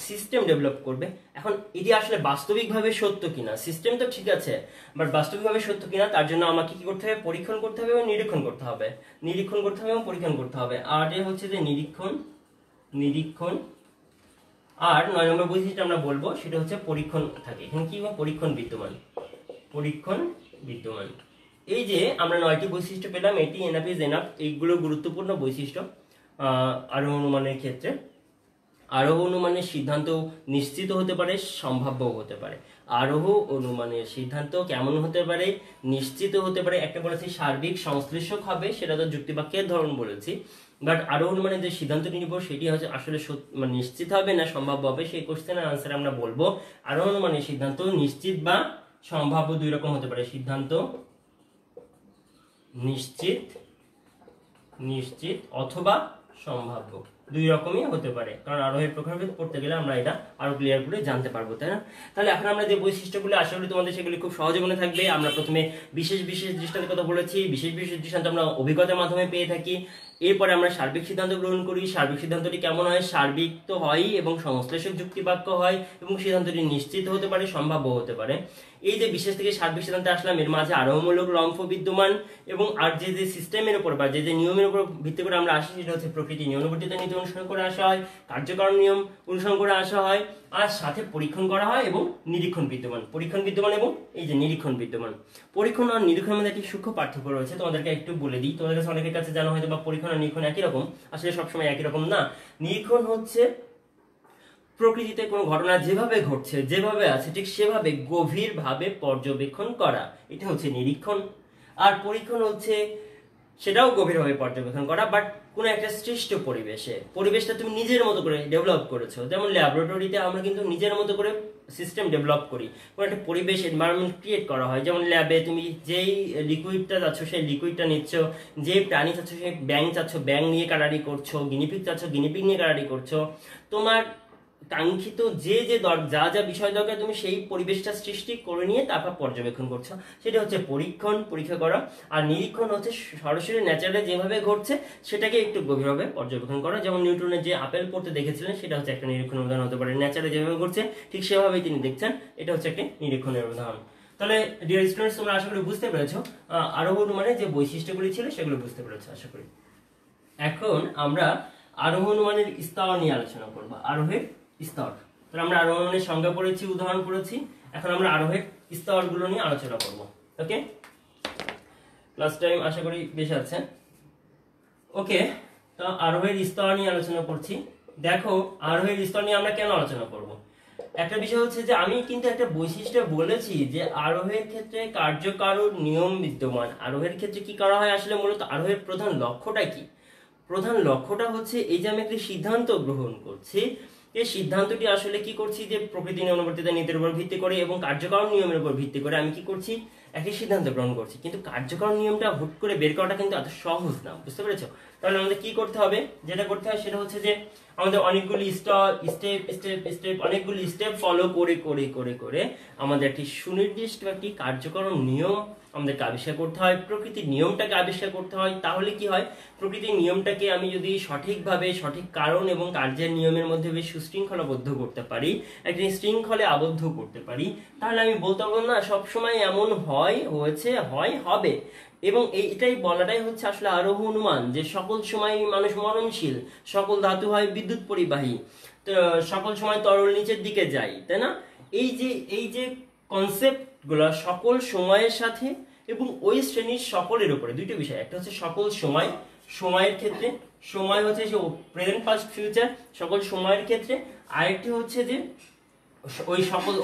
S1: সিস্টেম ডেভেলপ করবে। এখন এটি আসলে বাস্তবিকভাবে সত্য কিনা, সিস্টেম তো ঠিক আছে, বাট বাস্তবিকভাবে সত্য কিনা তার জন্য আমাকে কি করতে হবে? পরীক্ষণ করতে হবে এবং নিরীক্ষণ করতে হবে, এবং পরীক্ষণ করতে হবে। আর এ হচ্ছে যে নিরীক্ষণ। আর 9 নম্বর বৈশিষ্ট্য আমরা বলবো সেটা হচ্ছে পরীক্ষণ থাকে। এখানে কি পরীক্ষণ বিদ্যমান। এই যে আমরা 9টি বৈশিষ্ট্য পেলাম, এটি এনাফ ইজ এনাফ, এইগুলো গুরুত্বপূর্ণ বৈশিষ্ট্য আরোহ অনুমানের ক্ষেত্রে। আরোহ অনুমানের সিদ্ধান্ত নিশ্চিত হতে পারে, সম্ভাব্য হতে পারে। আরোহ অনুমানের সিদ্ধান্ত কেমন হতে পারে? নিশ্চিত হতে পারে। একটা বলেছি সার্বিক সংশ্লেষক হবে, সেটা তো যুক্তিবাক্যের ধরন বলেছি। বাট আরোহ অনুমানের যে সিদ্ধান্তটি নিব সেটি হচ্ছে আসলে নিশ্চিত হবে না সম্ভাব্য হবে, সেই কোশ্চেনের আনসার আমরা বলবো আরোহ অনুমানের সিদ্ধান্ত নিশ্চিত বা সম্ভাব্য দুই রকম হতে পারে। সিদ্ধান্ত নিশ্চিত অথবা সম্ভাব্য, দুই রকমই হতে পারে, কারণ আরোহের প্রকারভেদ পড়তে গেলে আমরা এটা আরো ক্লিয়ার করে জানতে পারবো, তাই না? তাহলে এখন আমরা যে বৈশিষ্ট্যগুলো আশা করি তোমাদের সেগুলি খুব সহজে মনে থাকবে। আমরা প্রথমে বিশেষ দৃষ্টান্তের কথা বলেছি, বিশেষ দৃষ্টান্ত আমরা অভিজ্ঞতার মাধ্যমে পেয়ে থাকি। এরপরে আমরা সার্বিক সিদ্ধান্ত গ্রহণ করি। সার্বিক সিদ্ধান্তটি কেমন হয়? সার্বিক তো হয়ই এবং সংশ্লেষক যুক্তিবাক্য হয় এবং সিদ্ধান্তটি নিশ্চিত হতে পারে, সম্ভাব্য হতে পারে। এই যে বিশেষ থেকে সার্বিক সিদ্ধান্তে আসলাম, এর মাঝে আরোহমূলক লম্ফ বিদ্যমান এবং আর যে সিস্টেমের উপর বা যে নিয়মের উপর ভিত্তি করে আমরা আসি সেটা হচ্ছে প্রকৃতি নিয়মানুবর্তিতা নীতি অনুসরণ করে আসা হয়, কার্যকারণ নিয়ম অনুসরণ করে আসা হয়, আর সাথে পরীক্ষণ করা হয় এবং নিরীক্ষণ বিদ্যমান। এবং এই যে নিরীক্ষণ বিদ্যমান। পরীক্ষণ আর নিরীক্ষণের মধ্যে একটি সূক্ষ্ম পার্থক্য রয়েছে, তোমাদেরকে একটু বলে দিই। তোমাদের কাছে অনেকের কাছে জানা হয়তো বা পরীক্ষণ আর নিরীক্ষণ একই রকম, আসলে সবসময় একই রকম না। নিরীক্ষণ হচ্ছে প্রকৃতিতে কোনো ঘটনা যেভাবে ঘটছে, যেভাবে আছে ঠিক সেভাবে গভীরভাবে পর্যবেক্ষণ করা, এটা হচ্ছে নিরীক্ষণ। আর পরীক্ষণ হচ্ছে সেটাও গভীরভাবে পর্যবেক্ষণ করা, বাট কোনো একটা সৃষ্ট পরিবেশটা তুমি নিজের মতো করে ডেভেলপ করেছো। যেমন ল্যাবরেটরিতে আমরা কিন্তু নিজের মতো করে সিস্টেম ডেভেলপ করি, কোনো একটা পরিবেশ এনভায়রনমেন্ট ক্রিয়েট করা হয়। যেমন ল্যাবে তুমি যেই লিকুইডটা চাচ্ছ সেই লিকুইডটা নিচ্ছ, যেই প্রাণী চাচ্ছ সেই ব্যাং চাচ্ছ, ব্যাং নিয়ে কাটারি করছো, গিনিপিগ চাচ্ছ, গিনিপিগ নিয়ে কাটারি করছো। তোমার কাঙ্ক্ষিত যে যা বিষয় দরকার তুমি সেই পরিবেশটা সৃষ্টি করে নিয়ে তারপর পর্যবেক্ষণ করছো, সেটা হচ্ছে পরীক্ষা করা। আর নিরীক্ষণ হচ্ছে সরাসরি ন্যাচারালে যেভাবে ঘটছে সেটাকে একটু গভীরভাবে পর্যবেক্ষণ করা। যেমন নিউটনের যে আপেল পড়তে দেখেছিলেন সেটা হচ্ছে একটা নিরীক্ষণের উদাহরণ হতে পারে। ন্যাচারালে যেভাবে ঘটছে ঠিক সেভাবেই তিনি দেখছেন, এটা হচ্ছে একটি নিরীক্ষণের উদাহরণ। তাহলে ডিয়ার স্টুডেন্টস, তোমরা আশা করি বুঝতে পেরেছো আরোহ অনুমানের যে বৈশিষ্ট্যগুলি ছিল সেগুলো বুঝতে পেরেছো আশা করি। এখন আমরা আরোহ অনুমানের স্তর নিয়ে আলোচনা করবো। আরোহের স্তর, তাহলে আমরা আরোহ অনুমানের সংজ্ঞা পড়েছি, উদাহরণ পড়েছি। এখন আমরা আরোহের স্তরগুলো নিয়ে আলোচনা করব। ওকে, ক্লাস টাইম আশা করি বেশি আছে। ওকে, তো আরোহের স্তর নিয়ে আলোচনা করছি। দেখো আরোহের স্তর নিয়ে আমরা কেন আলোচনা করব? একটা বিষয় হচ্ছে যে আমি কিন্তু একটা বৈশিষ্ট্য বলেছি যে আরোহের ক্ষেত্রে কার্যকারণ নিয়ম বিদ্যমান। আরোহের ক্ষেত্রে কি করা হয়? আসলে মূলত আরোহের প্রধান লক্ষ্যটা কি? প্রধান লক্ষ্যটা হচ্ছে এই যে আমি একটি সিদ্ধান্ত গ্রহণ করছি, এই সিদ্ধান্তটি আসলে কি করছি যে প্রকৃতি নিয়মানুবর্তিতা নীতির উপর ভিত্তি করে এবং কার্যকারণ নিয়মের উপর ভিত্তি করে আমি কি করছি? একটি সিদ্ধান্ত গ্রহণ করছি, কিন্তু কার্যকর নিয়মটা হুট করে বের করাটা কিন্তু এত সহজ না, বুঝতে পেরেছো? তাহলে আমাদের কি করতে হবে, যেটা করতে হয় সেটা হচ্ছে যে আমাদের অনেকগুলি স্টেপ অনেকগুলি স্টেপ ফলো করে করে করে করে আমাদের একটি সুনির্দিষ্ট একটি কার্যকর নিয়ম আমাদেরকে আবিষ্কার করতে হয়, প্রকৃতির নিয়মটাকে আবিষ্কার করতে হয়। তাহলে কি হয়, প্রকৃতির নিয়মটাকে আমি যদি সঠিকভাবে সঠিক কারণ এবং কার্যের নিয়মের মধ্যে বেশ সুশৃঙ্খলাবদ্ধ করতে পারি, একটি শৃঙ্খলে আবদ্ধ করতে পারি, তাহলে আমি বলতে পারবো না সবসময় এমন হয়, হয়েছে, হয়, হবে। এবং এটাই বলাটাই হচ্ছে আসলে আরোহ অনুমান, যে সকল সময় মানুষ মরণশীল, সকল ধাতু হয় বিদ্যুৎ পরিবাহী, তো সকল সময় তরল নিচের দিকে যায়, তাই না? এই যে কনসেপ্ট গুলা সকল সময়ের সাথে এবং ওই শ্রেণীর সকলের উপরে দুইটা বিষয়, একটা হচ্ছে সকল সময়, সময়ের ক্ষেত্রে, সময় হচ্ছে যে প্রেজেন্ট পাস্ট ফিউচার সকল সময়ের ক্ষেত্রে, আরেকটি হচ্ছে যে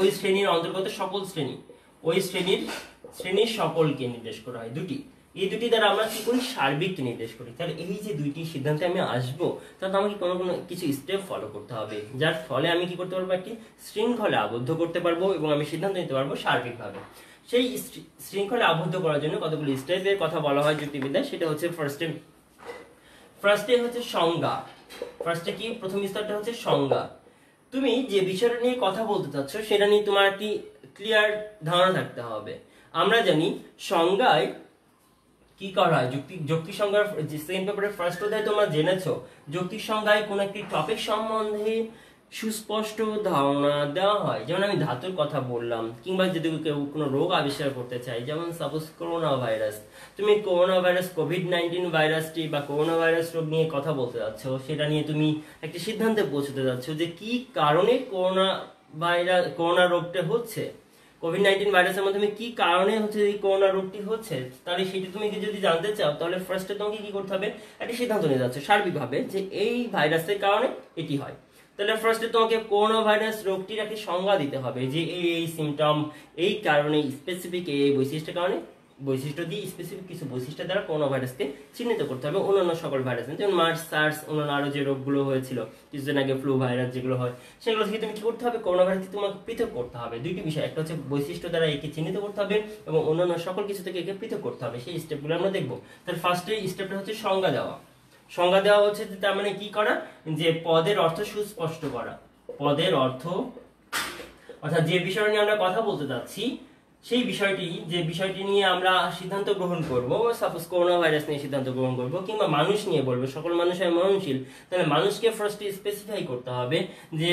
S1: ওই শ্রেণীর অন্তর্গত সকল শ্রেণী, ওই শ্রেণীর সকলকে নির্দেশ করা হয়। এই দুটি দ্বারা আমরা কি করি, সার্বিককে নির্দেশ করি। তাহলে এই যে দুইটি সিদ্ধান্তে আমি আসবো, তাহলে আমাকে কোনো কিছু স্টেপ ফলো করতে হবে, যার ফলে আমি কি করতে পারবো, একটি শৃঙ্খলে আবদ্ধ করতে পারবো এবং আমি সিদ্ধান্ত নিতে পারবো সার্বিকভাবে। সেই শৃঙ্খলে আবদ্ধ করার জন্য কতগুলি স্টেপের কথা বলা হয় যুক্তিবিদ্যায়, সেটা হচ্ছে ফার্স্টে হচ্ছে সংজ্ঞা। ফার্স্টে কি, প্রথম স্তরটা হচ্ছে সংজ্ঞা। তুমি যে বিষয়টা নিয়ে কথা বলতে চাচ্ছ সেটা নিয়ে তোমার একটি ক্লিয়ার ধারণা থাকতে হবে। আমরা জানি সংজ্ঞায় কি করা হয়, যৌক্তিক সংজ্ঞার যে সেকেন্ড পেপারের ফার্স্ট অধ্যায় তোমরা জেনেছো, যৌক্তিক সংজ্ঞায় কোন একটি টপিক সম্বন্ধে সুস্পষ্ট ধারণা দেওয়া হয়। যেমন আমি ধাতুর কথা বললাম, কিংবা যদি কেউ কোনো রোগ আবিষ্কার করতে চায়, যেমন সাপোজ করোনা ভাইরাস, তুমি করোনা ভাইরাস কোভিড-19 ভাইরাসটি বা করোনা ভাইরাস রোগ নিয়ে কথা বলতে যাচ্ছ, সেটা নিয়ে তুমি একটি সিদ্ধান্তে পৌঁছতে যাচ্ছ যে কি কারণে করোনা রোগটা হচ্ছে, কোভিড-19 ভাইরাসের মাধ্যমে কি কারণে হচ্ছে এই করোনা রোগটি হচ্ছে, তাহলে সেটা তুমি যদি জানতে চাও, তাহলে ফার্স্টে তোমাকে কি করতে হবে, একটা সিদ্ধান্ত নিতে যাচ্ছে সার্বিকভাবে যে এই ভাইরাসের কারণে এটি হয়। তাহলে ফার্স্টে তোমাকে করোনা ভাইরাস রোগটির একটি সংজ্ঞা দিতে হবে, যে এই সিমটম, এই কারণে স্পেসিফিক এই বৈশিষ্ট্যের কারণে, বৈশিষ্ট্য দিয়ে স্পেসিফিক কিছু বৈশিষ্ট্য দ্বারা করোনা ভাইরাসকে চিহ্নিত করতে হবে অন্যান্য সকল ভাইরাস, যেমন মার্স, সার্স, অন্যান্য আরো যে রোগগুলো হয়েছিল কিছুদিন আগে, ফ্লু ভাইরাস যেগুলো হয়, সেগুলো থেকে তুমি কি করতে হবে, করোনা ভাইরাসকে তোমাকে পৃথক করতে হবে। দুইটি বিষয়, একটা হচ্ছে বৈশিষ্ট্য দ্বারা একে চিহ্নিত করতে হবে এবং অন্যান্য সকল কিছু থেকে একে পৃথক করতে হবে। সেই স্টেপগুলো আমরা দেখবো। তাহলে ফার্স্টে স্টেপটা হচ্ছে সংজ্ঞা দেওয়া। সংজ্ঞা দেওয়া হচ্ছে তার মানে কি করা, যে পদের অর্থ সুস্পষ্ট করা। পদের অর্থ অর্থাৎ যে বিষয় নিয়ে আমরা কথা বলতে যাচ্ছি, সেই বিষয়টি নিয়ে আমরা সিদ্ধান্ত গ্রহণ করব, সাপোজ করোনা ভাইরাস নিয়ে সিদ্ধান্ত গ্রহণ করব, কিংবা মানুষ নিয়ে বলবো, সকল মানুষ হয় মরণশীল, তাহলে মানুষকে ফার্স্টে স্পেসিফাই করতে হবে যে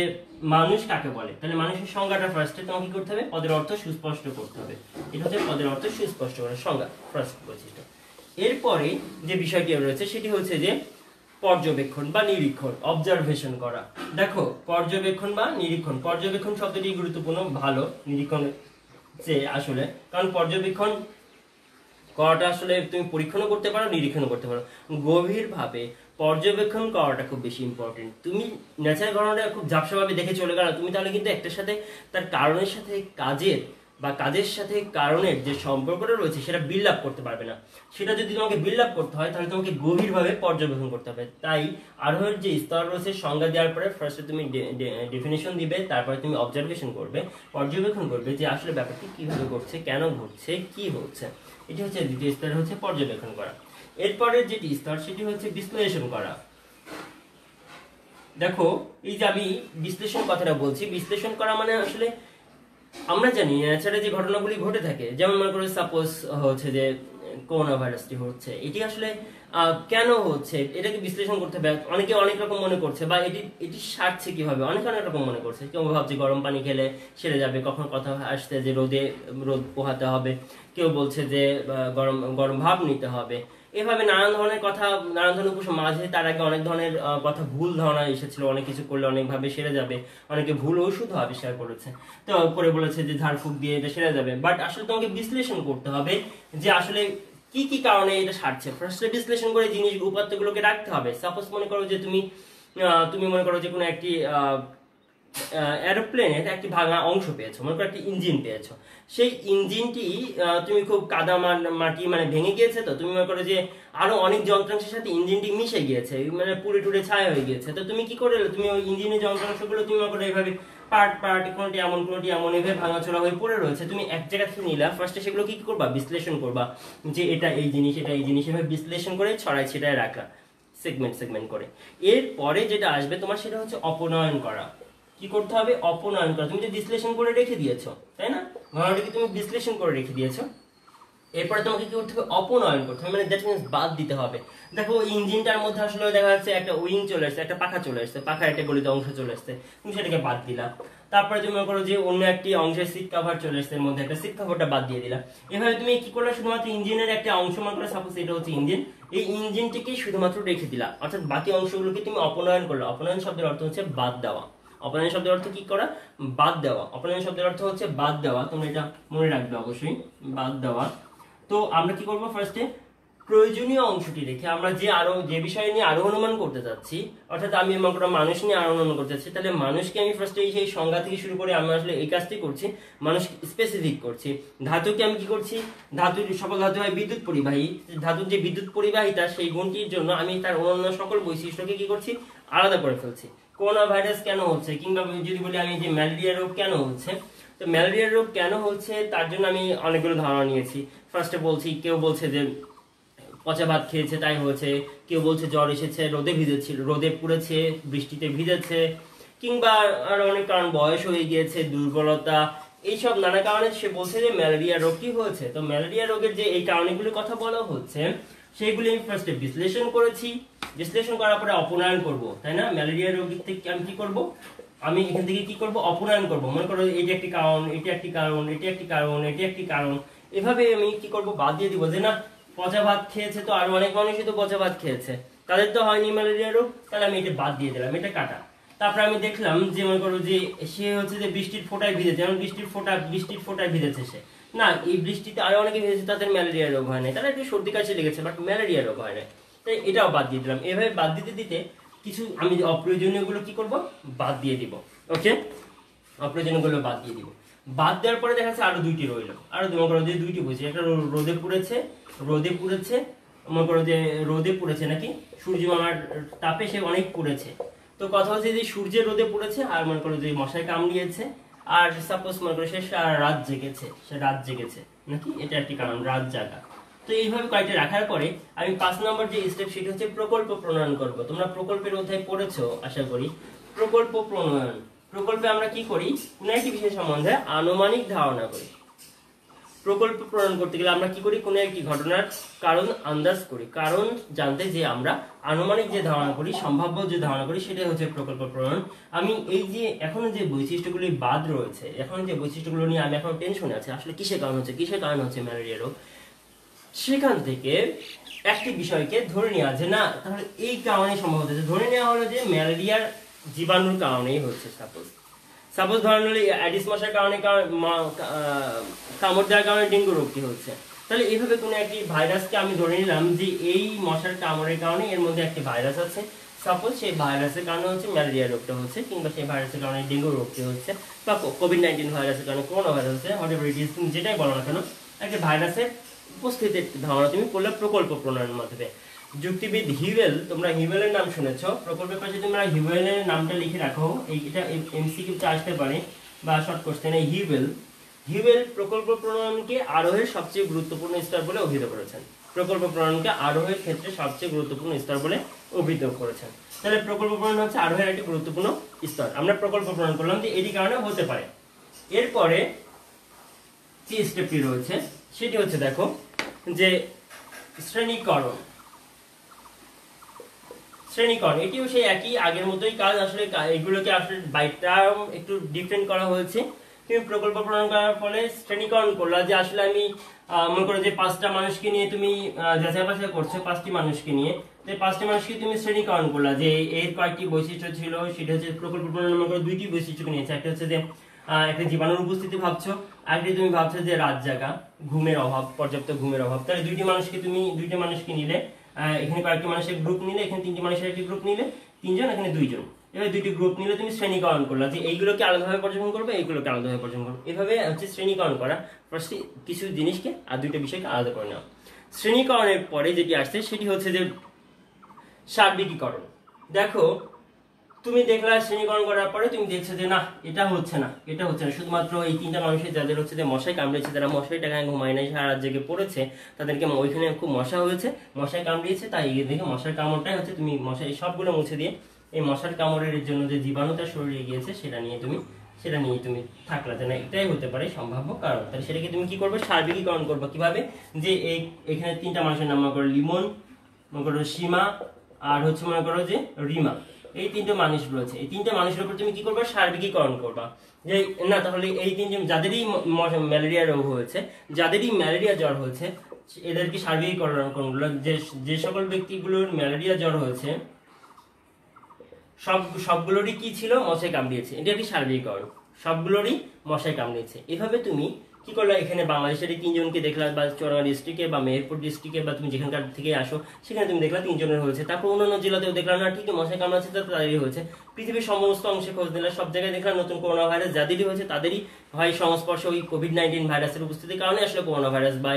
S1: মানুষ কাকে বলে। তাহলে মানুষের সংজ্ঞাটা ফার্স্টে তোমাকে কি করতে হবে, পদের অর্থ সুস্পষ্ট করতে হবে। এটা হচ্ছে পদের অর্থ সুস্পষ্ট করার সংজ্ঞা, ফার্স্ট বৈশিষ্ট্য। এরপরে যে বিষয়টি রয়েছে সেটি হচ্ছে যে পর্যবেক্ষণ বা নিরীক্ষণ, অবজারভেশন করা। দেখো, পর্যবেক্ষণ বা নিরীক্ষণ, পর্যবেক্ষণ শব্দটি গুরুত্বপূর্ণ, ভালো নিরীক্ষণ যে আসলে, কারণ পর্যবেক্ষণ করাটা আসলে তুমি পরীক্ষণও করতে পারো, নিরীক্ষণও করতে পারো। গভীরভাবে পর্যবেক্ষণ করাটা খুব বেশি ইম্পর্টেন্ট। তুমি ন্যাচারাল ঘটনাটা খুব ঝাপসাভাবে দেখে চলে গেল, তুমি তাহলে কিন্তু একটার সাথে তার কারণের সাথে কাজের সাথে কারণের যে সম্পর্কটা রয়েছে সেটা বিল্ড আপ করতে পারবে না। সেটা যদি তোমাকে বিল্ড আপ করতে হয়, তাহলে তোমাকে গভীরভাবে পর্যবেক্ষণ করতে হবে। তাই আরোহের যে স্তর রয়েছে, সংজ্ঞা দেওয়ার পরে ফার্স্টে তুমি ডেফিনেশন দিবে, তারপরে তুমি অবজারভেশন করবে, পর্যবেক্ষণ করবে যে আসলে ব্যাপারটি কিভাবে ঘটছে, কেন ঘটছে, কি হচ্ছে। এটি হচ্ছে দ্বিতীয় স্তর, হচ্ছে পর্যবেক্ষণ করা। এরপরে যেটি স্তর সেটি হচ্ছে বিশ্লেষণ করা। দেখো, এই যে আমি বিশ্লেষণ কথাটা বলছি, বিশ্লেষণ করা মানে আসলে আমরা জানি ন্যাচারাল যে ঘটনাগুলি ঘটে থাকে, যেমন মনে করো সাপোজ হচ্ছে যে করোনা ভাইরাসটি হচ্ছে, এটি আসলে কেন হচ্ছে, এটাকে বিশ্লেষণ করতে হবে। অনেকে অনেক রকম মনে করছে, বা এটি সারছে কিভাবে, অনেক রকম মনে করছে। কেউ ভাবছে গরম পানি খেলে সেরে যাবে, কখন কথা আসছে যে রোদ পোহাতে হবে, কেউ বলছে যে গরম ভাব নিতে হবে। এভাবে নানান ধরনের কথা, নানান ধরনের উপসম, মাঝে তার আগে অনেক ধরনের কথা, ভুল ধারণা এসেছিল, অনেক কিছু করলে অনেকভাবে সেরে যাবে, অনেকে ভুল ওষুধও আবিষ্কার করেছে, তো করে বলেছে যে ঝাড়ফুঁক দিয়ে এটা সেরে যাবে। বাট আসলে তোমাকে বিশ্লেষণ করতে হবে যে আসলে কি কি কারণে এটা সারছে। ফার্স্টে বিশ্লেষণ করে জিনিস উপাত্তগুলোকে রাখতে হবে। সাপোজ মনে করো যে তুমি মনে করো যে কোনো একটি এরোপ্লেনের একটি ভাঙা অংশ পেয়েছো, মনে করো একটি ইঞ্জিন পেয়েছো, সেই ইঞ্জিনটি তুমি খুব কাদা মাটি মানে ভেঙে গিয়েছে, তো তুমি মনে করো যে আরো অনেক যন্ত্রাংশের সাথে ইঞ্জিনটি মিশে গিয়েছে, মানে পুড়ে টুড়ে ছাই হয়ে গিয়েছে, তো তুমি কি করে তুমি ওই ইঞ্জিনের যন্ত্রাংশগুলো তুমি মনে করো এইভাবে পার্ট পার্ট কোনটি এমন এইভাবে ভাঙাচোরা হয়ে পড়ে রয়েছে, তুমি এক জায়গা থেকে নিলা, ফার্স্টে সেগুলো কি করবা, বিশ্লেষণ করবা, যে এটা এই জিনিস এটা এই জিনিস, এভাবে বিশ্লেষণ করে ছড়াই ছিটায় রাখা সেগমেন্ট করে। এরপরে যেটা আসবে তোমার সেটা হচ্ছে অপনয়ন করা। কি করতে হবে, অপনয়ন করা। তুমি যে বিশ্লেষণ করে রেখে দিয়েছো, তাই না, ঘটনাটাকে তুমি বিশ্লেষণ করে রেখে দিয়েছো, এরপরে তোমাকে কি করতে হবে, অপনয়ন করতে হবে, মানে দ্যাট মিন্স বাদ দিতে হবে। দেখো ইঞ্জিনটার মধ্যে আসলে দেখা যাচ্ছে একটা উইং চলে আসছে, একটা পাখা চলে আসছে, পাখা একটা গলিত অংশ চলে আসছে, তুমি সেটাকে বাদ দিলা। তারপরে তুমি মনে করো যে অন্য একটি অংশের সিট কভার চলে আসছে, এর মধ্যে একটা সিট কভারটা বাদ দিয়ে দিলা। এভাবে তুমি কি করলে, শুধুমাত্র ইঞ্জিনের একটা অংশ মনে করো, সাপোজ এটা হচ্ছে ইঞ্জিন, এই ইঞ্জিনটিকে শুধুমাত্র রেখে দিলা, অর্থাৎ বাকি অংশগুলোকে তুমি অপনয়ন করলে। অপনয়ন শব্দের অর্থ হচ্ছে বাদ দেওয়া। অপনয়ন শব্দের অর্থ কি করা, বাদ দেওয়া। অপনয়ন শব্দের অর্থ হচ্ছে বাদ দেওয়া, তোমরা এটা মনে রাখবে অবশ্যই, বাদ দেওয়া। তো আমরা কি করবো, ফার্স্টে প্রয়োজনীয় অংশটি রেখে আমরা যে বিষয় নিয়ে আরো অনুমান করতে চাচ্ছি, অর্থাৎ আমি মনে করো মানুষ নিয়ে আরো অনুমান করতে চাচ্ছি, তাহলে মানুষকে আমি ফার্স্টে সেই সংজ্ঞা থেকে শুরু করে আমি আসলে এই কাজটি করছি, মানুষ স্পেসিফিক করছি। ধাতুকে আমি কি করছি, সকল ধাতু হয় বিদ্যুৎ পরিবাহী, ধাতুর যে বিদ্যুৎ পরিবাহিতা সেই গুণটির জন্য আমি তার অন্যান্য সকল বৈশিষ্ট্যকে কি করছি, আলাদা করে ফেলছি। করোনা ভাইরাস কেন হচ্ছে, কিংবা যদি বলি আমি যে ম্যালেরিয়া রোগ কেন হচ্ছে, তো ম্যালেরিয়া রোগ কেন হচ্ছে তার জন্য আমি অনেকগুলো ধারণা নিয়েছি। ফার্স্টে বলছি, কেউ বলছে যে পচা ভাত খেয়েছে তাই হয়েছে, কেউ বলছে জ্বর এসেছে, রোদে পুড়েছে, বৃষ্টিতে ভিজেছে, কিংবা আরো অনেক কারণ, বয়স হয়ে গিয়েছে, দুর্বলতা, এইসব নানা কারণে সে বলছে যে ম্যালেরিয়া রোগটি হয়েছে। তো ম্যালেরিয়া রোগের যে এই কারণগুলির কথা বলা হচ্ছে সেইগুলি আমি ফার্স্টে বিশ্লেষণ করেছি, বিশ্লেষণ করার পরে অপনয়ন করব, তাই না। ম্যালেরিয়া রোগীর থেকে আমি কি করব, আমি এখান থেকে কি করব, অপনয়ন করব। মনে করো এটি একটি কারণ, এটি একটি কারণ, এটি একটি কারণ, এটি একটি কারণ, এভাবে আমি কি করব, বাদ দিয়ে দিব, যে না পচা ভাত খেয়েছে তো আরো অনেক মানুষই তো পচা ভাত খেয়েছে, তাদের তো হয়নি ম্যালেরিয়া রোগ, তাহলে আমি এটা বাদ দিয়ে দিলাম, এটা কাটা। তারপরে আমি দেখলাম যে মনে করো যে সে হচ্ছে যে বৃষ্টির ফোঁটায় ভিজেছে, যেমন বৃষ্টির ফোঁটায় ভিজেছে সে, না এই বৃষ্টিতে আরো অনেকে ভিজেছে, তাদের ম্যালেরিয়া রোগ হয় না, তারা একটু সর্দি কাশি লেগেছে, বাট ম্যালেরিয়া রোগ হয় না, তাই এটাও বাদ দিয়ে দিলাম। এভাবে বাদ দিতে দিতে কিছু আমি অপ্রয়োজনীয় গুলো কি করব, বাদ দিয়ে দিব। ওকে, অপ্রয়োজনীয় গুলো বাদ দিয়ে দিব। বাদ দেওয়ার পরে দেখা যাচ্ছে আরো দুইটি রইলো, আরো মনে করো যে দুইটি বলছি, একটা রোদে পুড়েছে, মনে করো যে রোদে পুড়েছে নাকি সূর্যমামার তাপে সে অনেক পুড়েছে। তো কথা হচ্ছে যে সূর্যের রোদে পুড়েছে, আর মনে করো যে মশায় কামড়িয়েছে, আর সাপোজ মনে করো সে রাত জেগেছে নাকি, এটা একটি কারণ, রাত জাগা। তো এইভাবে কয়েকটা রাখার পরে আমি 5 নম্বর যে স্টেপ সেটা হচ্ছে প্রকল্প প্রণয়ন করব। তোমরা প্রকল্পের অধ্যায় পড়েছো আশা করি। প্রকল্প প্রণয়ন, প্রকল্পে আমরা কি করি, কোন একটি বিষয় সম্বন্ধে আনুমানিক ধারণা করি। প্রকল্প প্রণয়ন করতে গেলে আমরা কি করি, কোনো একটি ঘটনার কারণ আন্দাজ করি, কারণ জানতে যে আমরা আনুমানিক যে ধারণা করি, সম্ভাব্য যে ধারণা করি, সেটাই হচ্ছে প্রকল্প প্রণয়ন। আমি এই যে এখনো যে বৈশিষ্ট্যগুলি বাদ রয়েছে, এখন যে বৈশিষ্ট্যগুলো নিয়ে আমি এখন টেনশনে আছি, আসলে কিসের কারণ হচ্ছে ম্যালেরিয়া রোগ, সেখান থেকে একটি বিষয়কে ধরে নেওয়া যে না তাহলে এই কারণে সম্ভব হচ্ছে, ধরে নেওয়া হলো যে ম্যালেরিয়ার জীবাণুর কারণেই হচ্ছে। সাপোজ ধরে নিলে অ্যাডিস মশার কারণে কামড় দেওয়ার কারণে ডেঙ্গু রোগটি হচ্ছে, তাহলে এইভাবে কোনো একটি ভাইরাসকে আমি ধরে নিলাম যে এই মশার কামড়ের কারণে এর মধ্যে একটি ভাইরাস আছে, সাপোজ সেই ভাইরাসের কারণে হচ্ছে ম্যালেরিয়া রোগটা হচ্ছে, কিংবা সেই ভাইরাসের কারণে ডেঙ্গু রোগটি হচ্ছে, বা কোভিড-19 ভাইরাসের কারণে করোনা ভাইরাস হচ্ছে, হোয়াটএভার ইট ইজ, তুমি যেটাই বলো না কেন, একটা ভাইরাসের উপস্থিতির ধারণা তুমি করলে প্রকল্প প্রণয়নের মাধ্যমে। যুক্তিবিদ হিউয়েল, তোমরা হিউয়েলের নাম শুনেছো, প্রকল্পের পাশে তোমরা হিউয়েলের নামটা লিখে রাখো, এটা এমসিকিউতে আসতে পারে বা শর্ট কোশ্চেনে। হিউয়েল প্রকল্প প্রণয়নকে আরোহের সবচেয়ে গুরুত্বপূর্ণ স্তর বলে অভিহিত করেছেন। প্রকল্প প্রণয়নকে আরোহের ক্ষেত্রে সবচেয়ে গুরুত্বপূর্ণ স্তর বলে অভিহিত করেছেন। তাহলে প্রকল্প প্রণয়ন হচ্ছে আরোহের একটি গুরুত্বপূর্ণ স্তর। আমরা প্রকল্প প্রণয়ন করলাম যে এটি কারণে হতে পারে। এরপরে যে স্টেপটি রয়েছে সেটি হচ্ছে দেখো যে শ্রেণীকরণ, এটিও সেই একই আগের মতোই কাজ, আসলে এগুলোকে আসলে বাই টার্ম একটু ডিফারেন্ট করা হয়েছে। তুমি প্রকল্প প্রণয়ন করার ফলে শ্রেণীকরণ করলা, যে আসলে আমি মনে করো যে 5টা মানুষকে নিয়ে তুমি যাচাই বাছাই করছো, 5টি মানুষকে নিয়ে, তো 5টি মানুষকে তুমি শ্রেণীকরণ করলা যে এর কয়েকটি বৈশিষ্ট্য ছিল, সেটা হচ্ছে প্রকল্প প্রণয়ন মনে করো 2টি বৈশিষ্ট্যকে নিয়েছে। একটা হচ্ছে যে একটা জীবাণুর উপস্থিতি ভাবছো, আরেকটি তুমি ভাবছো যে রাত জাগা, ঘুমের অভাব, পর্যাপ্ত ঘুমের অভাব। তাহলে 2টি মানুষকে নিলে এখানে কয়েকটি মানুষের গ্রুপ নিলে, এখানে 3টি মানুষের একটি গ্রুপ নিলে 3জন, এখানে 2জন, এভাবে 2টি গ্রুপ নিলে তুমি শ্রেণীকরণ করলা যে এইগুলোকে আলাদাভাবে পর্যবেক্ষণ করবে, এইগুলোকে আলাদাভাবে পর্যবেক্ষণ করবে। এভাবে হচ্ছে শ্রেণীকরণ করা, ফার্স্টে কিছু জিনিসকে আর 2টা বিষয়কে আলাদা করে নেওয়া। শ্রেণীকরণের পরে যেটি আসছে সেটি হচ্ছে যে সার্বিকীকরণ। দেখো তুমি দেখলা শ্রেণীকরণ করার পরে তুমি দেখছো যে না এটা হচ্ছে না, এটা হচ্ছে না, শুধুমাত্র এই 3টা মানুষের যাদের হচ্ছে যে মশাই কামড়েছে, তারা মশাই টাকায় ঘুমায় নাই, সারা রাত জেগে পড়েছে, তাদেরকে ওইখানে খুব মশা হয়েছে, মশাই কামড়িয়েছে, তাই দেখে মশার কামড়টাই হচ্ছে তুমি মশাই সবগুলো মুছে দিয়ে এই মশার কামড়ের জন্য যে জীবাণু তার শরীরে গিয়েছে সেটা নিয়ে তুমি থাকলা যে না এটাই হতে পারে সম্ভাব্য কারণ। তাহলে সেটাকে তুমি কি করবে, সার্বিকীকরণ করবে কিভাবে, যে এখানে 3টা মানুষের নাম মনে করো লিমন, মনে করো সীমা, আর হচ্ছে মনে করো যে রিমা, এই 3টে মানুষ রয়েছে। এই 3টে মানুষের উপর তুমি কি করবে, সার্বিকীকরণ করবা যে না তাহলে এই 3জন যাদেরই ম্যালেরিয়া রোগ হয়েছে, যাদেরই ম্যালেরিয়া জ্বর হয়েছে, এদেরকে সার্বিকীকরণ করলো যে সকল ব্যক্তিগুলোর ম্যালেরিয়া জ্বর হয়েছে সবগুলোরই কি ছিল, মশাই কামড়িয়েছে, এটা একটি সার্বিকীকরণ, সবগুলোরই মশাই কামড়িয়েছে। এভাবে তুমি কি করলা, এখানে বাংলাদেশের 3জনকে দেখলা, বা চুয়াডাঙ্গা ডিস্ট্রিক্টে বা মেহেরপুর ডিস্ট্রিক্টে বা তুমি যেখানকার থেকে আসো সেখানে তুমি দেখলা 3জনের হয়েছে। তারপর অন্যান্য জেলাতেও দেখলাম না ঠিক মশাই কামড়াচ্ছে তাদেরই হয়েছে। পৃথিবীর সমস্ত অংশে খোঁজ দিলে সব জায়গায় দেখলাম নতুন করোনা ভাইরাস যাদেরই হয়েছে তাদেরই হয় সংস্পর্শ ওই কোভিড-19 ভাইরাসের উপস্থিতির কারণে আসলে করোনা ভাইরাস বা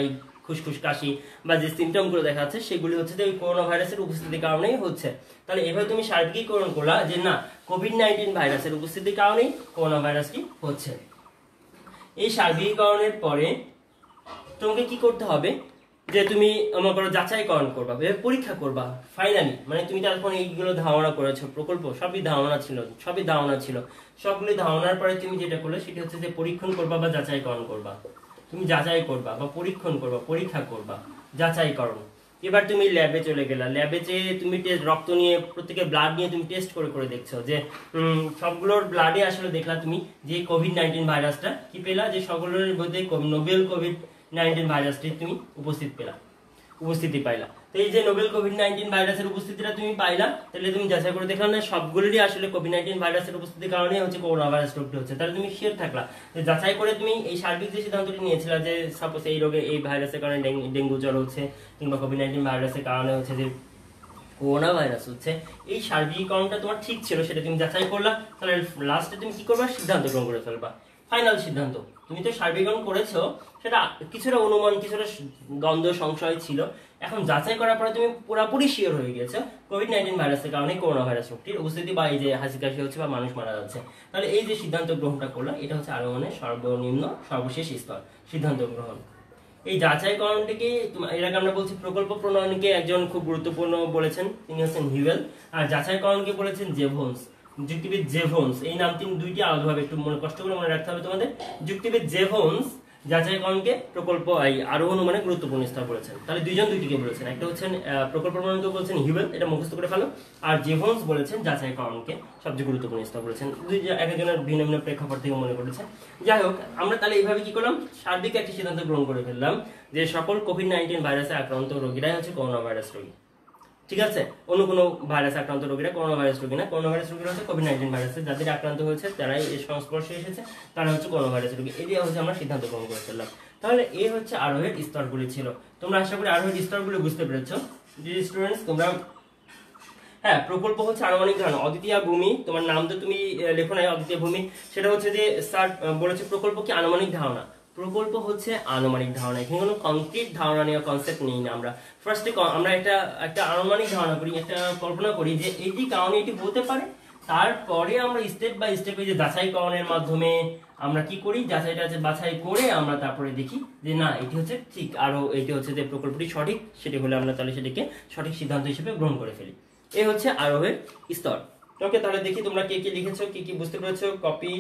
S1: খুশখুশ কাশি বা যে সিমটমগুলো দেখা যাচ্ছে সেগুলি হচ্ছে যে ওই করোনা ভাইরাসের উপস্থিতির কারণেই হচ্ছে। তাহলে এভাবে তুমি সার্বিকীকরণ করলা যে না কোভিড-19 ভাইরাসের উপস্থিতির কারণেই করোনা ভাইরাসটি হচ্ছে। এই সার্বিকীকরণের পরে তোমাকে কি করতে হবে, যে তুমি মনে করো যাচাইকরণ করবা, পরীক্ষা করবা ফাইনালি, মানে তুমি তখন এইগুলো ধারণা করেছো, প্রকল্প সবই ধারণা ছিল, সবগুলি ধারণার পরে তুমি যেটা করলে সেটা হচ্ছে যে পরীক্ষণ করবা বা যাচাইকরণ করবা। তুমি যাচাই করবা বা পরীক্ষণ করবা, পরীক্ষা করবা, যাচাইকরণ। এবার তুমি ল্যাবে চলে গেলা, ল্যাবে যেয়ে তুমি রক্ত নিয়ে প্রত্যেকের ব্লাড নিয়ে তুমি টেস্ট করে দেখছো যে সবগুলোর ব্লাডে আসলে দেখলা তুমি যে কোভিড-19 ভাইরাসটা কি পেলা, যে সকলের মধ্যে নোবেল কোভিড-19 ভাইরাসটি তুমি উপস্থিতি পাইলা। তো এই যে নোবেল কোভিড-19 ভাইরাসের উপস্থিতিটা তুমি পাইলা, তাহলে তুমি যাচাই করে দেখলাম না সবগুলোরই আসলে কোভিড-19 ভাইরাসের উপস্থিতির কারণে হচ্ছে করোনা ভাইরাস রোগটি হচ্ছে। তাহলে তুমি শিওর থাকলা যে যাচাই করে তুমি এই সার্বিক যে সিদ্ধান্তটি নিয়েছিলা যে সাপোজ এই রোগে এই ভাইরাসের কারণে ডেঙ্গু জ্বর হচ্ছে কিংবা কোভিড-19 ভাইরাসের কারণে হচ্ছে যে করোনা ভাইরাস হচ্ছে, এই সার্বিকীকরণটা তোমার ঠিক ছিল, সেটা তুমি যাচাই করলা। তাহলে লাস্টে তুমি কি করবা, সিদ্ধান্ত গ্রহণ করে ফেলবা, ফাইনাল সিদ্ধান্ত। তুমি তো সার্বিকীকরণ করেছো, সেটা কিছুটা অনুমান কিছুটা দ্বন্দ্ব সংশয় ছিল, এখন যাচাই করার পরে তুমি পুরোপুরি শিওর হয়ে গেছো কোভিড-19 ভাইরাসের কারণে করোনা ভাইরাস রোগটির উপস্থিতি বা এই যে হাসি কাশি হচ্ছে বা মানুষ মারা যাচ্ছে। তাহলে এই যে সিদ্ধান্ত গ্রহণটা করলা এটা হচ্ছে আরো মানে সর্বনিম্ন সর্বশেষ স্তর সিদ্ধান্ত গ্রহণ। এই যাচাইকরণটিকে এর আগে আমরা বলছি প্রকল্প প্রণয়নকে একজন খুব গুরুত্বপূর্ণ বলেছেন, তিনি হচ্ছেন হিউয়েল, আর যাচাইকরণকে বলেছেন জেভন্স, যুক্তিবিদ জেভন্স। এই নাম দুইটি আলাদাভাবে একটু কষ্ট করে মনে রাখতে হবে তোমাদের। যুক্তিবিদ জেভন্স যাচাইকরণকে প্রকল্প আরোহণ মানে গুরুত্বপূর্ণ স্তর বলেছেন। তাহলে দুইটিকে বলেছেন, একটা হচ্ছেন প্রকল্প প্রণয়নকে বলছেন হিউয়েল, এটা মুখস্থ করে ফেলো, আর জেভন্স বলেছেন যাচাইকরণকে সবচেয়ে গুরুত্বপূর্ণ স্তর বলেছেন। একজনের ভিন্ন ভিন্ন প্রেক্ষাপট থেকে মনে করেছেন। যাই হোক, আমরা তাহলে এইভাবে কি করলাম, সার্বিক একটি সিদ্ধান্ত গ্রহণ করে ফেললাম যে সকল কোভিড-19 ভাইরাসে আক্রান্ত রোগীরাই হচ্ছে করোনা ভাইরাস রোগী। ঠিক আছে, অন্য কোনো ভাইরাস আক্রান্ত রোগীরা করোনা ভাইরাস রোগী না, করোনা ভাইরাস রোগীরা হচ্ছে কোভিড-19 ভাইরাসে যাদের আক্রান্ত হয়েছে, তারাই এর সংস্পর্শে এসেছে, তারা হচ্ছে করোনা ভাইরাস রোগী। এই দিয়ে হচ্ছে আমরা সিদ্ধান্ত গ্রহণ করে ফেললাম। তাহলে এই হচ্ছে আরোহের স্তরগুলি ছিল। তোমরা আশা করি আরোহের স্তরগুলো বুঝতে পেরেছো। স্টুডেন্টস তোমরা হ্যাঁ, প্রকল্প হচ্ছে আনুমানিক ধারণা। অদ্বিতীয় ভূমি, তোমার নাম তো তুমি লেখো নাই অদ্বিতীয় ভূমি, সেটা হচ্ছে যে স্যার বলেছে প্রকল্প কি আনুমানিক ধারণা। প্রকল্প হচ্ছে আনুমানিক ধারণা, এখানে কোনো কনক্রিট ধারণা নেই, কনসেপ্ট নেই না। আমরা ফার্স্টে আমরা একটা আনুমানিক ধারণা করি, একটা কল্পনা করি যে এইটি কারণে এটি হতে পারে, তারপরে আমরা স্টেপ বাই স্টেপ এই যে যাচাইকরণের মাধ্যমে আমরা কি করি, বাছাই করে আমরা তারপরে দেখি যে না এটি হচ্ছে ঠিক, আরো এটি হচ্ছে যে প্রকল্পটি সঠিক, সেটি হলে আমরা তাহলে সেটিকে সঠিক সিদ্ধান্ত হিসেবে গ্রহণ করে ফেলি। এই হচ্ছে আরোহের স্তর। ওকে, তাহলে দেখি তোমরা কে কি লিখেছো, কি বুঝতে পেরেছো। কপি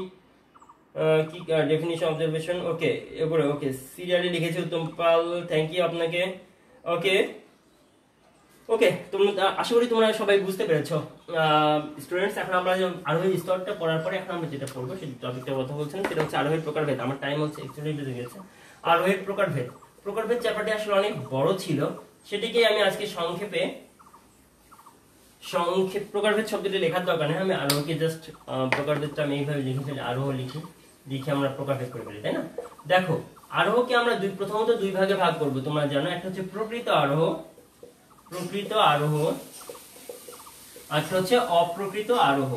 S1: কি ডেফিনিশন অবজারভেশন, ওকে এরপরে ওকে সিরিয়ালি লিখেছো তোমপাল, থ্যাংক ইউ আপনাকে। ওকে তোমরা আশা করি তোমরা সবাই বুঝতে পেরেছো। স্টুডেন্টস, এখন আমরা আরোহী স্তরটা পড়ার পরে এখন আমরা যেটা পড়বো সেই টপিকটার কথা বলছেন, সেটা হচ্ছে আরোহীর প্রকারভেদ। আমার টাইম হচ্ছে অ্যাকচুয়ালি বেজে গেছে। আরোহীর প্রকারভেদ চ্যাপ্টারটি আসলে অনেক বড় ছিল, সেটিকে আমি আজকে সংক্ষেপে প্রকারভেদ শব্দটি লেখার দরকার নেই, আমি আরোহকে জাস্ট প্রকারভেদটা আমি এইভাবে লিখে ফেলি, আরোহ লিখে আমরা প্রকারভেদ করে ফেলি, তাই না। দেখো, আরোহকে আমরা প্রথমত দুই ভাগে ভাগ করব, তোমরা জানো, একটা হচ্ছে প্রকৃত আরোহ প্রকৃত আরোহ আচ্ছা হচ্ছে অপ্রকৃত আরোহ।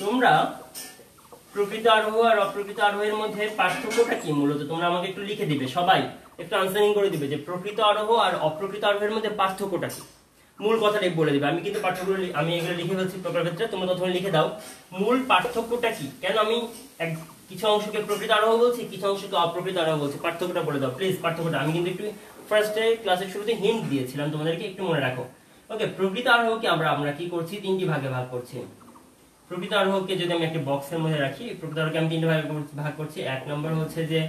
S1: তোমরা প্রকৃত আরোহ আর অপ্রকৃত আরোহের মধ্যে পার্থক্যটা কি মূলত তোমরা আমাকে একটু লিখে দিবে, সবাই একটু আনসারিং করে দিবে যে প্রকৃত আরোহ আর অপ্রকৃত আরোহের মধ্যে পার্থক্যটা কি, মূল কথাটাই বলে দিবে। আমি কিন্তু পার্থক্য আমি এগুলো লিখে ফেলছি প্রকার ক্ষেত্রে, তোমরা তখন লিখে দাও মূল পার্থক্যটা কি, কেন আমি কিছু অংশকে প্রকৃত আরোহ বলছি, কিছু অংশকে অপ্রকৃত আরোহ বলছি, পার্থক্যটা বলে দাও প্লিজ। পার্থক্যটা আমি কিন্তু একটু ফার্স্টে ক্লাসের শুরুতে হিন্ট দিয়েছিলাম তোমাদেরকে, একটু মনে রাখো। ওকে, প্রকৃত আরোহকে আমরা কি করছি, তিনটি ভাগে ভাগ করছি। প্রকৃত আরোহকে যদি আমি একটা বক্সের মধ্যে রাখি, প্রকৃত আরোহকে আমি তিনটি ভাগে ভাগ করছি। এক নম্বর হচ্ছে যে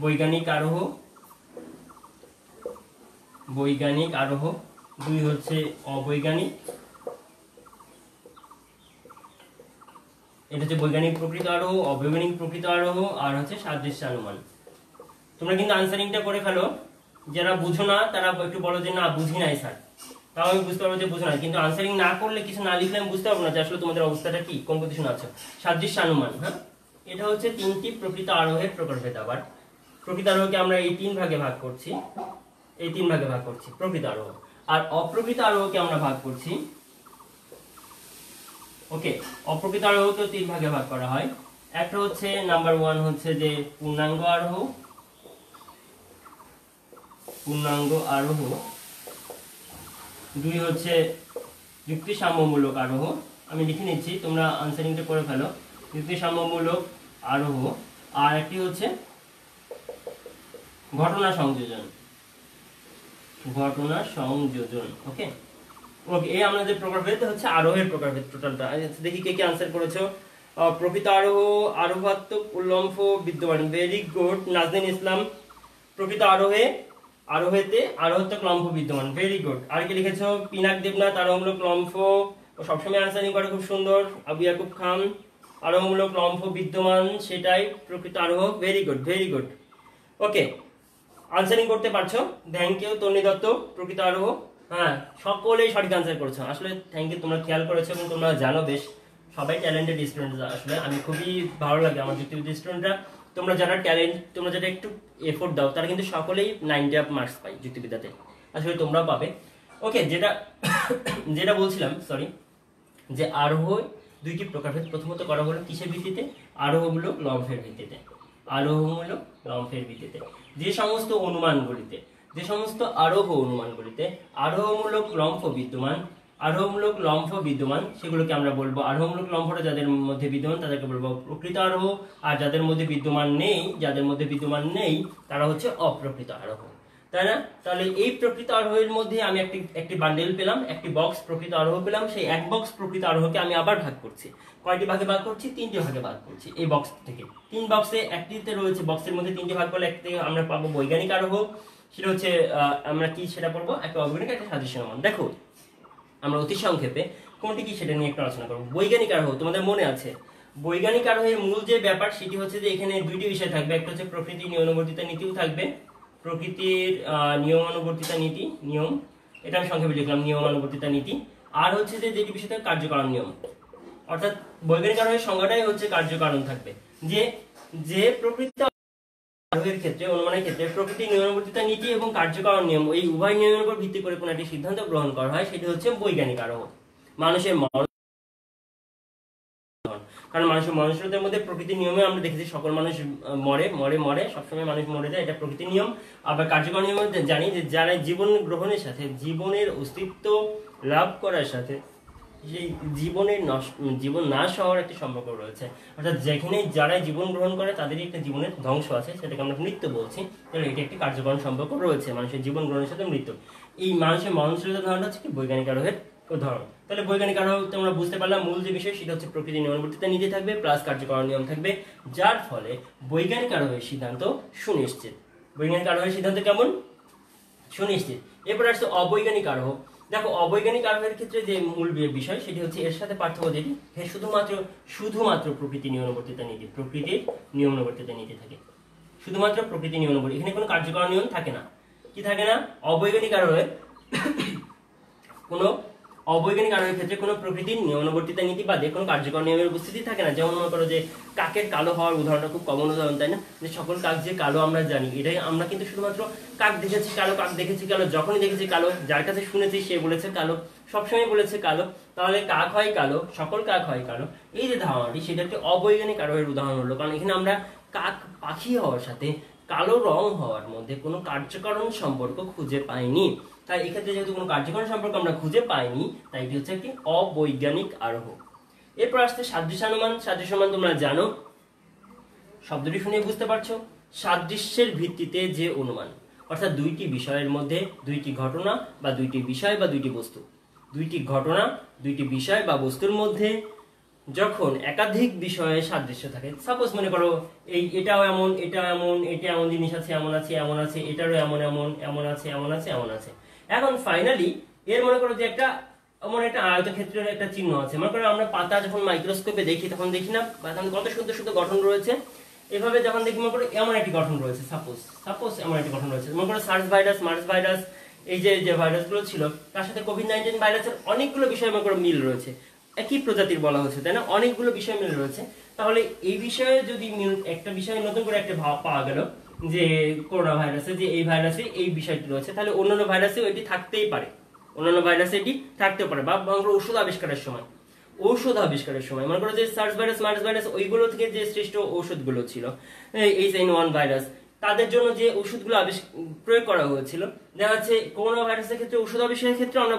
S1: বৈজ্ঞানিক আরোহ, বৈজ্ঞানিক আরোহ, দুই হচ্ছে অবৈজ্ঞানিক, এটা হচ্ছে বৈজ্ঞানিক প্রকৃত আরোহ, অবৈজ্ঞানিক প্রকৃত আরোহ, আর হচ্ছে সাদৃশ্যানুমান। তোমরা কিন্তু আনসারিংটা করে ফেলো, যারা বুঝো না তারা একটু বলো যে না বুঝি নাই স্যার, তাও আমি বুঝতে পারবো যে বুঝো না, কিন্তু আনসারিং না করলে কিছু না লিখলে আমি বুঝতে পারবো না যে আসলে তোমাদের অবস্থাটা কি, কোন পজিশনে আছে। সাদৃশ্যানুমান, হ্যাঁ, এটা হচ্ছে তিনটি প্রকৃত আরোহের প্রকারভেদ। আবার প্রকৃত আরোহকে আমরা এই তিন ভাগে ভাগ করছি, এই তিন ভাগে ভাগ করছি প্রকৃত আরোহ। আর অপ্রকৃত আরোহকে আমরা ভাগ করছি, ওকে, অপ্রকৃত আরোহকেও তিন ভাগে ভাগ করা হয়। একটা হচ্ছে নাম্বার ওয়ান হচ্ছে যে পূর্ণাঙ্গ আরোহ, পূর্ণাঙ্গ আরোহ, দুই হচ্ছে যুক্তিসাম্যমূলক আরোহ, আমি লিখে নিচ্ছি তোমরা আনসারিংটা করে ফেলো, যুক্তিসাম্যমূলক আরোহ, আর একটি হচ্ছে ঘটনা সংযোজন, ঘটনা সংযোজন। ওকে ওকে, এই আমাদের প্রকারভেদ হচ্ছে আরোহের প্রকারভেদ টোটালটা। দেখি কে কে আনসার করেছো। প্রকৃত আরোহ, আরোহাত্মক উল্লম্ফ বিদ্যমান, ভেরি গুড নাজনীন ইসলাম। প্রকৃত আরোহে, আরোহেতে আরোহাত্মক লম্ফ বিদ্যমান, ভেরি গুড। আর কি লিখেছো, পিনাক দেবনাথ, আরোহমূলক লম্ফ, ও সবসময় আনসারিং করে খুব সুন্দর। আবু ইয়াকুব খান, আরোহমূলক লম্ফ বিদ্যমান, সেটাই প্রকৃত আরোহ, ভেরি গুড ভেরি গুড। ওকে, আনসারিং করতে পারছো, থ্যাংক ইউ। তন্নি দত্ত, প্রকৃত আরোহ, হ্যাঁ সকলেই সঠিক আনসার করেছো, আসলে থ্যাংক ইউ, তোমরা খেয়াল করেছো এবং তোমরা জানো বেশ সবাই ট্যালেন্টেড স্টুডেন্ট। আসলে আমি খুবই ভালো লাগে আমার যুক্তিবিদ্যা স্টুডেন্টরা, তোমরা যারা ট্যালেন্ট, তোমরা যারা একটু এফোর্ট দাও তারা কিন্তু সকলেই 90 মার্কস পায় যুক্তিবিদ্যাতে, আসলে তোমরাও পাবে। ওকে, যেটা যেটা বলছিলাম, সরি, যে আরোহ দুইটি প্রকারভেদ প্রথমত করা হলো কিসের ভিত্তিতে, আরোহমূলক লম্ফের ভিত্তিতে, আরোহমূলক লম্ফের ভিত্তিতে। যে সমস্ত অনুমানগুলিতে, যে সমস্ত আরোহ অনুমানগুলিতে আরোহমূলক লম্ফ বিদ্যমান, আরোহমূলক লম্ফ বিদ্যমান, সেগুলোকে আমরা বলবো আরোহমূলক লম্ফটা যাদের মধ্যে বিদ্যমান তাদেরকে বলবো প্রকৃত আরোহ, আর যাদের মধ্যে বিদ্যমান নেই, যাদের মধ্যে বিদ্যমান নেই তারা হচ্ছে অপ্রকৃত আরোহ, তাই না? তাহলে এই প্রকৃত আরোহের মধ্যে আমি একটি বান্ডেল পেলাম, একটি বক্স প্রকৃত আরোহ পেলাম, সেই এক বক্স প্রকৃত আরোহকে আমি আবার ভাগ করছি। কয়টি ভাগে ভাগ করছি? তিনটি ভাগে ভাগ করছি। এই বক্স থেকে তিন বক্সে একটিতে রয়েছে, বক্সের মধ্যে তিনটি ভাগ করলে একটি আমরা পাবো বৈজ্ঞানিক আরোহ, সেটা হচ্ছে আমরা কি সেটা পড়বো, একটা অবৈজ্ঞানিক, একটা সাদৃশ্যানুমান। দেখো আমরা অতি সংক্ষেপে কোনটি কি সেটা নিয়ে একটু আলোচনা করবো। বৈজ্ঞানিক আরোহ তোমাদের মনে আছে, বৈজ্ঞানিক আরোহের মূল যে ব্যাপার সেটি হচ্ছে যে এখানে দুইটি বিষয় থাকবে, একটা হচ্ছে প্রকৃতি নিয়মানুবর্তিতা নীতিও থাকবে, প্রকৃতির নিয়মানুবর্তিতা নীতি, নিয়ম, এটা আমি সংক্ষেপে লিখলাম নিয়মানুবর্তিতা নীতি, আর হচ্ছে যে যেটি বিষয় থাকে কার্যকারণ নিয়ম, অর্থাৎ বৈজ্ঞানিক আরোহের সংজ্ঞাটাই হচ্ছে কার্যকারণ থাকবে। যে যে প্রকৃতি আরোহের ক্ষেত্রে, অনুমানের ক্ষেত্রে প্রকৃতি নিয়মানুবর্তিতা নীতি এবং কার্যকারণ নিয়ম এই উভয় নিয়মের উপর ভিত্তি করে কোনো একটি সিদ্ধান্ত গ্রহণ করা হয়, সেটি হচ্ছে বৈজ্ঞানিক আরোহ। মানুষের কারণ মানুষের মনুষ্যদের মধ্যে প্রকৃতির নিয়মে আমরা দেখেছি সকল মানুষ মরে মরে মরে সবসময় মানুষ মরে যায়, এটা প্রকৃতির নিয়ম। আবার কার্যকর নিয়ম জানি যে যারা জীবন গ্রহণের সাথে, জীবনের অস্তিত্ব লাভ করার সাথে সেই জীবন নাশ হওয়ার একটি সম্পর্ক রয়েছে, অর্থাৎ যেখানে যারা জীবন গ্রহণ করে তাদেরই একটা জীবনের ধ্বংস আছে, সেটাকে আমরা মৃত্যু বলছি। তাহলে এটি একটি কার্যকরণ সম্পর্ক রয়েছে মানুষের জীবন গ্রহণের সাথে মৃত্যু। এই মানুষের মননশীলতার ধারণা হচ্ছে কি বৈজ্ঞানিক আরোহের উদাহরণ। তাহলে বৈজ্ঞানিক আরোহ তোমরা বুঝতে পারলাম, মূল যে বিষয় সেটা হচ্ছে প্রকৃতি নিয়মানুবর্তিতা নীতি থাকবে প্লাস কার্যকরণ নিয়ম থাকবে, যার ফলে বৈজ্ঞানিক আরোহের সিদ্ধান্ত সুনিশ্চিত। বৈজ্ঞানিক আরোহের সিদ্ধান্ত কেমন? সুনিশ্চিত। এরপর আসছে অবৈজ্ঞানিক আরোহ। দেখো অবৈজ্ঞানিক আরোহের ক্ষেত্রে যে মূল বিষয় সেটি হচ্ছে এর সাথে পার্থক্য যেটি, শুধুমাত্র প্রকৃতি নিয়মানুবর্তিতা নীতি, প্রকৃতির নিয়মানুবর্তিতা নীতি থাকে, শুধুমাত্র প্রকৃতি নিয়মানুবর্তিতা, এখানে কোনো কার্যকরণ নিয়ম থাকে না। কি থাকে না? অবৈজ্ঞানিক আরোহে কোনো অবৈজ্ঞানিক আরোহের ক্ষেত্রে কোনো প্রকৃতির নিয়মানুবর্তিতা নীতি বাদে কোনো কার্যকর নিয়মের উপস্থিতি থাকে না। যেমন মনে করো যে কাকের কালো হওয়ার উদাহরণটা খুব কমন উদাহরণ, তাই না? যে সকল কাক যে কালো আমরা জানি, এটাই আমরা কিন্তু শুধুমাত্র কাক দেখেছি কালো, কাক দেখেছি কালো, যখনই দেখেছি কালো, যার কাছে শুনেছি সে বলেছে কালো, সবসময় বলেছে কালো, তাহলে কাক হয় কালো, সকল কাক হয় কালো। এই যে ধারণাটি, সেটা একটি অবৈজ্ঞানিক আরোহের উদাহরণ হলো, কারণ এখানে আমরা কাক পাখি হওয়ার সাথে কালো রং হওয়ার মধ্যে কোনো কার্যকারণ সম্পর্ক খুঁজে পাইনি। তাই এক্ষেত্রে যেহেতু কোনো কার্যকারণ সম্পর্ক আমরা খুঁজে পাইনি, তাই এটি হচ্ছে একটি অবৈজ্ঞানিক আরোহ। এরপর আসছে সাদৃশ্যানুমান। সাদৃশ্যানুমান তোমরা জানো, শব্দটি শুনে বুঝতে পারছো, সাদৃশ্যের ভিত্তিতে যে অনুমান, অর্থাৎ দুইটি বিষয়ের মধ্যে দুইটি ঘটনা বা দুইটি বিষয় বা দুইটি বস্তু, দুইটি ঘটনা দুইটি বিষয় বা বস্তুর মধ্যে যখন একাধিক বিষয়ে সাদৃশ্য থাকে, সাপোজ মনে করো এই এটাও এমন, এটা এমন, এটা এমন জিনিস আছে, এমন আছে, এমন আছে, এটারও এমন এমন, এমন আছে, এমন আছে, এমন আছে। এখন ফাইনালি এর মনে করো যে একটা এমন একটা আয়তক্ষেত্রের একটা চিহ্ন আছে। মনে করো আমরা পাতা যখন মাইক্রোস্কোপে দেখি তখন দেখি না কত সুন্দর সুন্দর গঠন রয়েছে, এভাবে যখন দেখি মনে করো এমন একটি গঠন রয়েছে, সাপোজ এমন একটি গঠন রয়েছে। মনে করো সার্স ভাইরাস, মার্স ভাইরাস, এই যে ভাইরাসগুলো ছিল তার সাথে কোভিড-19 ভাইরাসের অনেকগুলো বিষয় মনে করো মিল রয়েছে, একই প্রজাতির বলা হচ্ছে, তাই না? অনেকগুলো বিষয় মিল রয়েছে। তাহলে এই বিষয়ে যদি একটা বিষয়ে নতুন করে একটা ভাব পাওয়া গেল যে করোনা ভাইরাসে যে এই ভাইরাসে এই বিষয়টি রয়েছে, তাহলে অন্যান্য ভাইরাসেও এটি থাকতেই পারে, অন্যান্য ভাইরাসে এটি থাকতে পারে। বা মনে করো ঔষধ আবিষ্কারের সময় মনে করো যে সার্স ভাইরাস, মার্স ভাইরাস, ওইগুলো থেকে যে শ্রেষ্ঠ ঔষধগুলো ছিল, H1N1 ভাইরাস, তাদের জন্য যে ওষুধগুলো প্রয়োগ করা হয়েছিল, দেখা যাচ্ছে করোনা ভাইরাসের ক্ষেত্রে ওষুধ আবিষ্কারের ক্ষেত্রে আমরা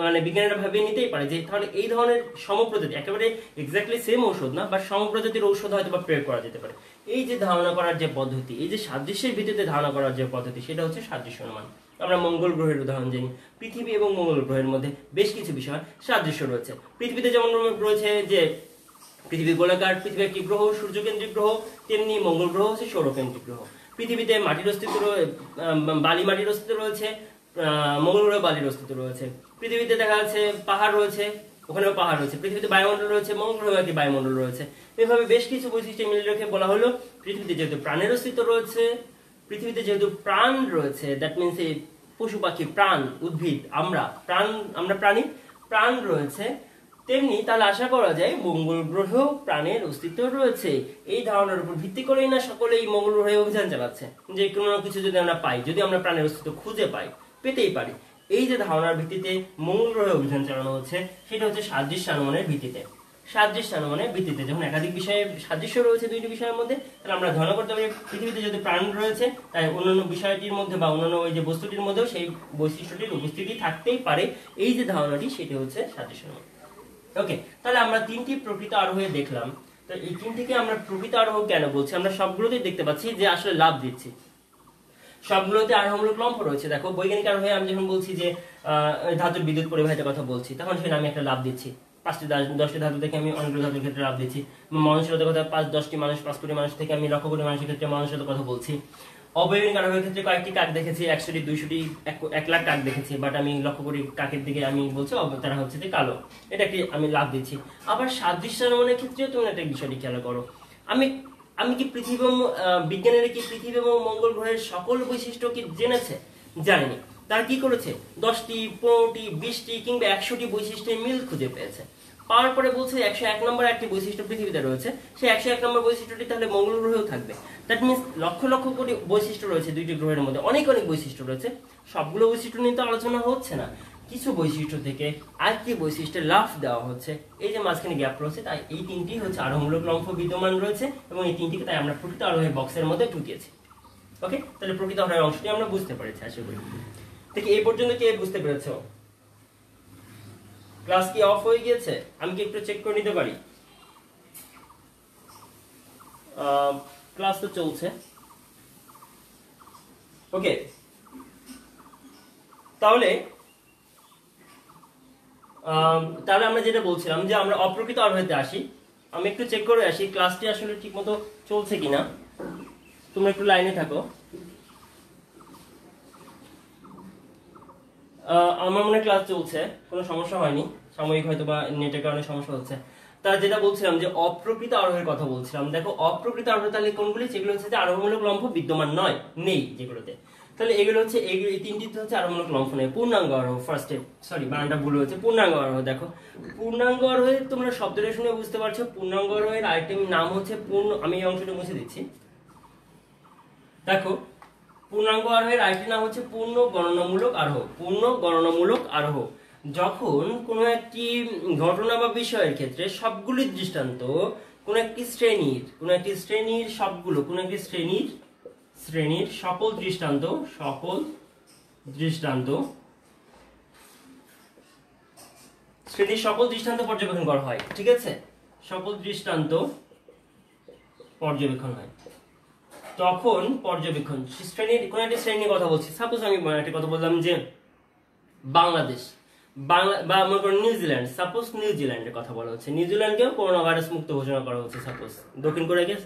S1: মানে বিজ্ঞানীরা ভাবে নিতেই পারে যে তাহলে এই ধরনের সমপ্রজাতি, একেবারে এক্স্যাক্টলি সেম ঔষধ না, বা সমপ্রজাতির ঔষধ হয়তো বা প্রয়োগ করা যেতে পারে। এই যে ধারণা করার যে পদ্ধতি, এই যে সাদৃশ্যের ভিত্তিতে ধারণা করার যে পদ্ধতি, সেটা হচ্ছে সাদৃশ্য অনুমান। আমরা মঙ্গল গ্রহের উদাহরণ জানি, পৃথিবী এবং মঙ্গল গ্রহের মধ্যে বেশ কিছু বিষয় সাদৃশ্য রয়েছে। পৃথিবীতে যেমন রয়েছে যে পৃথিবী গোলাকার, পৃথিবী একটি গ্রহ, সূর্যকেন্দ্রিক গ্রহ, তেমনি মঙ্গল গ্রহ হচ্ছে সৌরকেন্দ্রিক গ্রহ। পৃথিবীতে মাটির অস্তিত্ব, বালি মাটির অস্তিত্ব রয়েছে, মঙ্গল গ্রহে বালির অস্তিত্ব রয়েছে। পৃথিবীতে দেখা যাচ্ছে পাহাড় রয়েছে, ওখানেও পাহাড় রয়েছে। পৃথিবীতে বায়ুমণ্ডল রয়েছে, মঙ্গল গ্রহে একটি বায়ুমণ্ডল রয়েছে। এভাবে বেশ কিছু বৈশিষ্ট্য মিলে রেখে বলা হলো পৃথিবীতে যেহেতু প্রাণের অস্তিত্ব রয়েছে, পৃথিবীতে যেহেতু প্রাণ রয়েছে, দ্যাট মিনস এই পশু পাখি প্রাণ, উদ্ভিদ, আমরা প্রাণী, প্রাণ রয়েছে, তেমনি তাহলে আশা করা যায় মঙ্গল গ্রহেও প্রাণের অস্তিত্ব রয়েছে। এই ধারণার উপর ভিত্তি করেই না সকলেই মঙ্গল গ্রহে অভিযান চালাচ্ছে, যে কোনো কিছু যদি আমরা পাই, যদি আমরা প্রাণের অস্তিত্ব খুঁজে পাই, পেতেই পারি। এই যে ধারণার ভিত্তিতে মঙ্গল গ্রহে অভিযান চালানো হচ্ছে, সেটা হচ্ছে সাদৃশ্যানুমানের ভিত্তিতে। সাদৃশ্যানুমানের ভিত্তিতে যখন একাধিক বিষয়ে সাদৃশ্য রয়েছে দুইটি বিষয়ের মধ্যে, তাহলে আমরা ধারণা করতে পারি পৃথিবীতে যেহেতু প্রাণ রয়েছে, তাই অন্যান্য বিষয়টির মধ্যে বা অন্যান্য ওই যে বস্তুটির মধ্যেও সেই বৈশিষ্ট্যটির উপস্থিতি থাকতেই পারে। এই যে ধারণাটি, সেটি হচ্ছে সাদৃশ্যানুমান। ওকে, তাহলে আমরা তিনটি প্রকৃত আরোহে দেখলাম। তো এই তিনটিকে আমরা প্রকৃত আরোহ কেন বলছি? আমরা সবগুলোতেই দেখতে পাচ্ছি যে আসলে লাভ দিচ্ছি, সবগুলোতে আরোহমূলক লম্ফ রয়েছে। দেখো বৈজ্ঞানিক আরোহে আমি যখন বলছি যে ধাতুর বিদ্যুৎ পরিবাহিতার কথা বলছি, তখন সেখানে আমি একটা লাভ দিচ্ছি, 5-10টি ধাতু থেকে আমি অনেকগুলো ধাতুর ক্ষেত্রে লাভ দিচ্ছি। মননশীলতার কথা 5-10টি মানুষ, 5 কোটি মানুষ থেকে আমি লক্ষ কোটি মানুষের ক্ষেত্রে মননশীলতার কথা বলছি। অবৈজ্ঞানিক আরোহের ক্ষেত্রে কয়েকটি কাক দেখেছি, 100টি, 200টি, 1 লাখ কাক দেখেছি, বাট আমি লক্ষ কোটি কাকের দিকে আমি বলছি তারা হচ্ছে যে কালো, এটা একটি আমি লাভ দিচ্ছি। আবার সাদৃশ্যানুমানের ক্ষেত্রেও তুমি একটা বিষয়টি খেয়াল করো, আমি কি পৃথিবী বিজ্ঞানীরা কি পৃথিবী এবং মঙ্গল গ্রহের সকল বৈশিষ্ট্য কি জেনেছে? জানেনি। তারা কি করেছে? 10টি, 15টি, 20টি কিংবা 100টি বৈশিষ্ট্যের মিল খুঁজে পেয়েছে। পাওয়ার পরে বলছে 101 নম্বর একটি বৈশিষ্ট্য পৃথিবীতে রয়েছে, সেই 101 নম্বর বৈশিষ্ট্যটি তাহলে মঙ্গল গ্রহেও থাকবে। দ্যাট মিনস লক্ষ লক্ষ কোটি বৈশিষ্ট্য রয়েছে দুইটি গ্রহের মধ্যে, অনেক অনেক বৈশিষ্ট্য রয়েছে। সবগুলো বৈশিষ্ট্য নিয়ে তো আলোচনা হচ্ছে না, কিছু বৈশিষ্ট্য থেকে আরেকটি বৈশিষ্ট্যের লাভ দেওয়া হচ্ছে, এই যে মাঝখানে গ্যাপ রয়েছে। তাই এই তিনটি হচ্ছে আরোহমূলক লম্ফ বিদ্যমান রয়েছে, এবং এই তিনটিকে তাই আমরা প্রকৃত আরোহের বক্সের মধ্যে ঢুকিয়েছি। ওকে, তাহলে প্রকৃত আরোহের অংশটি আমরা বুঝতে পেরেছি আশা করি। দেখি এই পর্যন্ত কে বুঝতে পেরেছো? ক্লাস কি অফ হয়ে গিয়েছে? আমি কি একটু চেক করে নিতে পারি? ক্লাস তো চলছে। ওকে, তাহলে আমরা যেটা বলছিলাম যে আমরা অপ্রকৃত আরোহেতে আসি। আমি একটু চেক করে আসি ক্লাসটি আসলে ঠিকমতো চলছে কিনা। তোমরা একটু লাইনে থাকো। আমার মনে ক্লাস চলছে, কোনো সমস্যা হয়নি, সাময়িক হয়তো বা নেটের কারণে সমস্যা হচ্ছে। তা যেটা বলছিলাম যে অপ্রকৃত আরোহের কথা বলছিলাম। দেখো অপ্রকৃত আরোহ তাহলে কোনগুলি? যেগুলো হচ্ছে যে আরোহমূলক লম্ফ বিদ্যমান নয়, নেই যেগুলোতে। তাহলে এগুলো হচ্ছে এই তিনটিতে হচ্ছে আরোহমূলক লম্ফন। পূর্ণাঙ্গ আরোহ ফার্স্টে, সরি বানানটা ভুল হয়েছে, পূর্ণাঙ্গ আরোহ। দেখো পূর্ণাঙ্গ আরোহের তোমরা শব্দটা শুনে বুঝতে পারছো পূর্ণাঙ্গ আরোহের আরেকটি নাম হচ্ছে পূর্ণ, আমি এই অংশটা মুছে দিচ্ছি। দেখো পূর্ণাঙ্গ আরোহের আরেকটি নাম হচ্ছে পূর্ণ গণনামূলক আরোহ। পূর্ণ গণনামূলক আরোহ যখন কোনো একটি ঘটনা বা বিষয়ের ক্ষেত্রে সবগুলি দৃষ্টান্ত কোনো একটি শ্রেণীর সবগুলো, কোনো একটি শ্রেণীর সকল দৃষ্টান্ত পর্যবেক্ষণ করা হয়। ঠিক আছে, সকল দৃষ্টান্ত পর্যবেক্ষণ হয়, তখন পর্যবেক্ষণ শ্রেণীর কোন একটা শ্রেণীর কথা বলছি। সাপোজ আমি একটা কথা বললাম যে বাংলাদেশ, বা মনে করো নিউজিল্যান্ড, সাপোজ নিউজিল্যান্ডের কথা বলা হচ্ছে, নিউজিল্যান্ডকেও করোনা ভাইরাস মুক্ত ঘোষণা করা হচ্ছে। সাপোজ দক্ষিণ কোরিয়াকে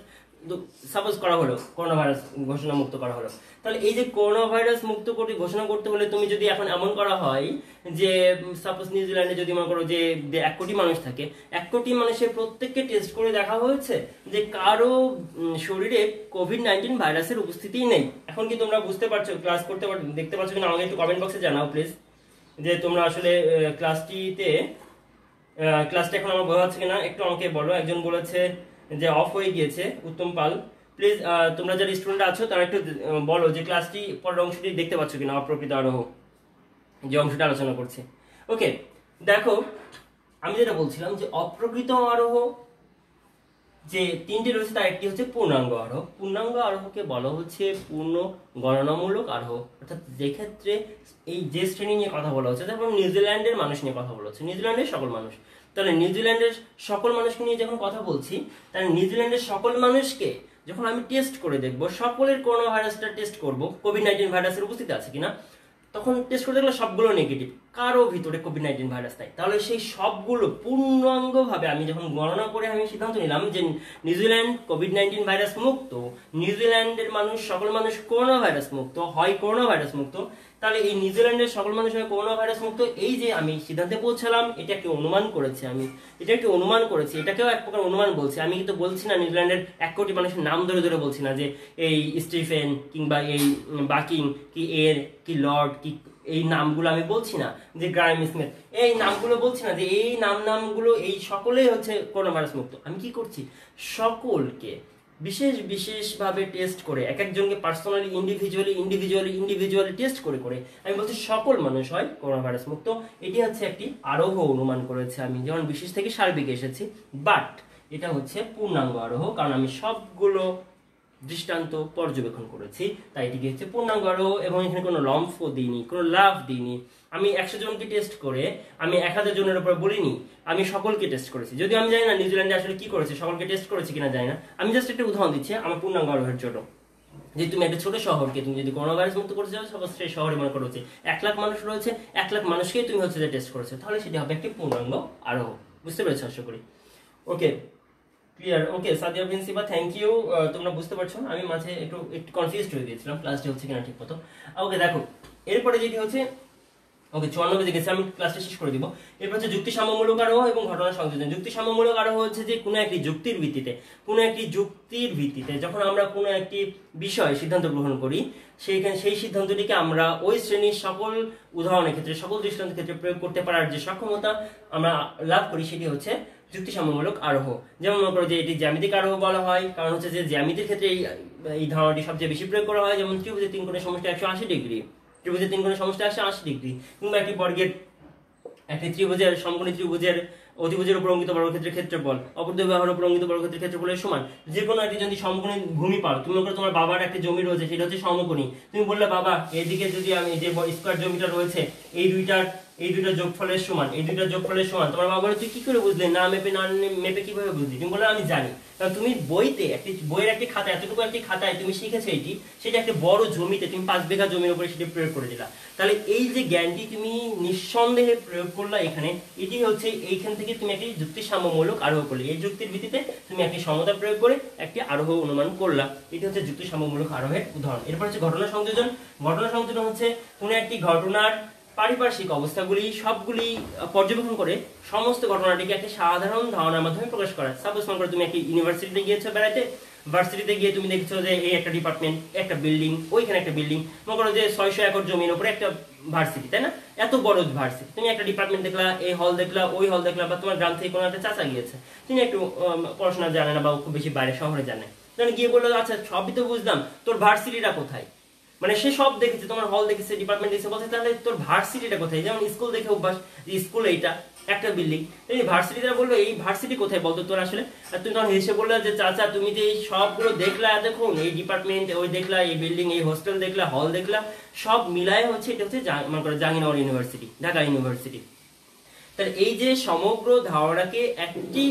S1: সাপোজ করা হলো, করোনা ভাইরাস ঘোষণা মুক্ত করা হলো। তাহলে এই যে করোনা ভাইরাস মুক্ত করে ঘোষণা করতে হলে তুমি যদি এখন এমন করা হয় যে সাপোজ নিউজিল্যান্ডে যদি মনে করো যে 1 কোটি মানুষ থাকে, 1 কোটি মানুষের প্রত্যেককে টেস্ট করে দেখা হয়েছে যে কারো শরীরে কোভিড-19 ভাইরাসের উপস্থিতি নেই। এখন কি তোমরা বুঝতে পারছো, ক্লাস করতে দেখতে পাচ্ছ কিনা আমাকে একটু কমেন্ট বক্সে জানাও প্লিজ, যে তোমরা আসলে ক্লাসটা এখন আমার বোঝা যাচ্ছে কিনা একটু আমাকে বলো। একজন বলেছে যে অফ হয়ে গিয়েছে, উত্তম পাল। প্লিজ তোমরা যারা স্টুডেন্ট আছো তারা একটু বলো যে ক্লাসটি পরের অংশটি দেখতে পাচ্ছ কিনা, অপ্রকৃত আরোহ যে অংশটা আলোচনা করছে। ওকে, দেখো আমি যেটা বলছিলাম যে অপ্রকৃত আরোহ যে তিনটি রয়েছে তার একটি হচ্ছে পূর্ণাঙ্গ আরোহ। পূর্ণাঙ্গ আরোহকে বলা হচ্ছে পূর্ণ গণনামূলক আরোহ, অর্থাৎ যে ক্ষেত্রে এই যে শ্রেণী নিয়ে কথা বলা হচ্ছে, যেমন নিউজিল্যান্ডের মানুষ নিয়ে কথা বলা হচ্ছে, নিউজিল্যান্ডের সকল মানুষ। তাহলে নিউজিল্যান্ডের সকল মানুষকে নিয়ে যখন কথা বলছি, তাহলে নিউজিল্যান্ডের সকল মানুষকে যখন আমি টেস্ট করে দেখবো, সকলের করোনা ভাইরাসটা টেস্ট করবো কোভিড-19 ভাইরাসের উপস্থিতি আছে কিনা, তখন টেস্ট করে দেখলে সবগুলো নেগেটিভ, কারো ভিতরে কোভিড-19 ভাইরাস নাই। তাহলে সেই সবগুলো পূর্ণাঙ্গভাবে আমি যখন গণনা করে আমি সিদ্ধান্ত নিলাম যে নিউজিল্যান্ড কোভিড-19 ভাইরাস মুক্ত, নিউজিল্যান্ডের মানুষ সকল মানুষ করোনা ভাইরাস মুক্ত হয়, করোনা ভাইরাস মুক্ত, তাহলে এই নিউজিল্যান্ডের সকল মানুষ হয় করোনা ভাইরাস মুক্ত, এই যে আমি সিদ্ধান্তে পৌঁছালাম, এটা একটি অনুমান করেছি আমি, এটাকেও এক প্রকার অনুমান বলছি। আমি কিন্তু বলছি না নিউজিল্যান্ডের 1 কোটি মানুষের নাম ধরে ধরে বলছি না যে এই স্টিফেন কিংবা এই বাকিং কি এর কি লর্ড কি এই নামগুলো আমি বলছি না, যে গ্রাইম স্মিথ এই নামগুলো বলছি না, যে এই নামগুলো এই সকলেই হচ্ছে করোনা ভাইরাস মুক্ত। আমি কি করছি, সকলকে বিশেষভাবে টেস্ট করে, এক একজনকে পার্সোনালি ইন্ডিভিজুয়ালি টেস্ট করে আমি বলছি সকল মানুষ হয় করোনা ভাইরাস মুক্ত। এটি হচ্ছে একটি আরোহ অনুমান করেছে আমি, যেমন বিশেষ থেকে সার্বিক এসেছি, বাট এটা হচ্ছে পূর্ণাঙ্গ আরোহ, কারণ আমি সবগুলো দৃষ্টান্ত পর্যবেক্ষণ করেছি, তাই এটিকে হচ্ছে পূর্ণাঙ্গ আরোহ। এবং এখানে কোনো লম্ফ দিইনি, কোনো লাভ দিইনি। আমি 100 জনকে টেস্ট করে আমি 1000 জনের উপর বলিনি, আমি সকলকে টেস্ট করেছি। যদিও আমি জানি না নিউজিল্যান্ডে আসলে কি করেছে, সকলকে টেস্ট করেছে কিনা জানি না। আমি জাস্ট একটা উদাহরণ দিচ্ছি আমার পূর্ণাঙ্গ আরোহের জন্য, যে তুমি একটা ছোট শহরকে তুমি যদি করোনা ভাইরাস মুক্ত করতে চাও, সাপোজ সেই শহরে মনে করো 1 লাখ মানুষ রয়েছে, 1 লাখ মানুষকেই তুমি হচ্ছে যে টেস্ট করেছো, তাহলে সেটি হবে একটি পূর্ণাঙ্গ আরোহ। বুঝতে পেরেছো আশা করি? Okay, clear? Okay Sadia principal, thank you. তোমরা বুঝতে পারছো, আমি মাঝে একটু কনফিউজড হয়ে গিয়েছিলাম ক্লাসটি হচ্ছে কিনা ঠিক মতো। ওকে দেখো, এরপরে যেটি হচ্ছে ওকে 54 বেজে গেছে, আমি ক্লাসটা শেষ করে দিব। এরপর হচ্ছে যুক্তি সাম্যমূলক আরোহ এবং ঘটনা সংযোজন। যুক্তি সাম্যমূলক আরোহ হচ্ছে যে কোনো একটি যুক্তির ভিত্তিতে যখন আমরা কোনো একটি বিষয় সিদ্ধান্ত গ্রহণ করি, সেই সিদ্ধান্তটিকে আমরা ওই শ্রেণীর সকল উদাহরণের ক্ষেত্রে, সকল দৃষ্টান্তের ক্ষেত্রে প্রয়োগ করতে পারার যে সক্ষমতা আমরা লাভ করি, সেটি হচ্ছে যুক্তি সাম্যমূলক আরোহ। যেমন মনে করো যে এটি জ্যামিতিক আরোহ বলা হয়, কারণ হচ্ছে যে জ্যামিতির ক্ষেত্রে এই ধারণাটি সবচেয়ে বেশি প্রয়োগ করা হয়। যেমন ত্রিভুজের 3 কোণের সমষ্টি 180 ডিগ্রি, ত্রিভুজের 3 কোণের সমষ্টি আসে 80 ডিগ্রি, কিংবা একটি ত্রিভুজের সমকোণী ত্রিভুজের অতিভুজের উপর অঙ্কিত বর্গক্ষেত্রের ক্ষেত্রফল অপর দুই বাহুর উপর অঙ্কিত বর্গক্ষেত্রের ক্ষেত্রফলের সমান। যে কোনো একটি যদি সমকোণী ভূমি পাও, তুমি মনে করো তোমার বাবার একটা জমি রয়েছে, সেটা হচ্ছে সমকোণী, তুমি বললে বাবা এদিকে যদি আমি যে স্কয়ার জমিটা রয়েছে এই দুইটা যোগফলের সমান, তোমার বাবা বলে তুই কি করে বুঝলি, না মেপে কিভাবে বুঝলি? তুমি বললে আমি জানি। কারণ তুমি বইয়ের একটি খাতায়, এতটুকু একটি খাতায় তুমি শিখেছো সেটা একটা বড় জমিতে তুমি 5 বিঘা জমির উপরে সেটি প্রয়োগ করে দিলা। তাহলে এই যে জ্ঞানটি তুমি নিঃসন্দেহে প্রয়োগ করলা এখানে, এটি হচ্ছে এইখান থেকে তুমি একটি যুক্তি সাম্যমূলক আরোহ করলে, এই যুক্তির ভিত্তিতে তুমি একটি সমতা প্রয়োগ করে একটি আরোহ অনুমান করলা। এটি হচ্ছে যুক্তি সাম্যমূলক আরোহের উদাহরণ। এরপর হচ্ছে ঘটনা সংযোজন। ঘটনা সংযোজন হচ্ছে কোনো একটি ঘটনার পারিপার্শ্বিক অবস্থাগুলি সবগুলি পর্যবেক্ষণ করে সমস্ত ঘটনাটিকে একটা সাধারণ ধারণার মাধ্যমে প্রকাশ করা। সাপোজ মনে করো তুমি একটা ইউনিভার্সিটিতে গিয়েছো বেড়াতে, ভার্সিটিতে গিয়ে তুমি দেখছো যে এই একটা ডিপার্টমেন্ট, একটা বিল্ডিং, ওইখানে একটা বিল্ডিং, মনে করো যে 600 একর জমির উপরে একটা ভার্সিটি, তাই না? এত বড় ভার্সিটি, তুমি একটা ডিপার্টমেন্ট দেখলা, এই হল দেখলা, ওই হল দেখলা, বা তোমার গ্রাম থেকে কোনো একটা চাচা গিয়েছে, তিনি একটু পড়াশোনা জানে না বা খুব বেশি বাইরে শহরে জানে, তাহলে গিয়ে বললো আচ্ছা সবই তো বুঝলাম, তোর ভার্সিটিটা কোথায়? মানে সে সব দেখেছে, তোমার হল দেখেছে, ডিপার্টমেন্ট দেখেছে, বলছে তাহলে তোর ভার্সিটিটা কোথায়? যেমন স্কুল দেখে অভ্যাস, স্কুল এইটা একটা বিল্ডিং, এই ভার্সিটিটা বললো এই ভার্সিটি কোথায় বলতো তোর আসলে? আর তুমি তখন হেসে বললো যে চাচা তুমি যে এই সবগুলো দেখলা, দেখুন এই ডিপার্টমেন্ট, ওই দেখলা, এই বিল্ডিং, এই হোস্টেল দেখলা, হল দেখলা, সব মিলায় হচ্ছে এটা হচ্ছে মনে করো জাহাঙ্গীরনগর ইউনিভার্সিটি, ঢাকা ইউনিভার্সিটি। তাহলে এই যে সমগ্র ধারণাকে একটি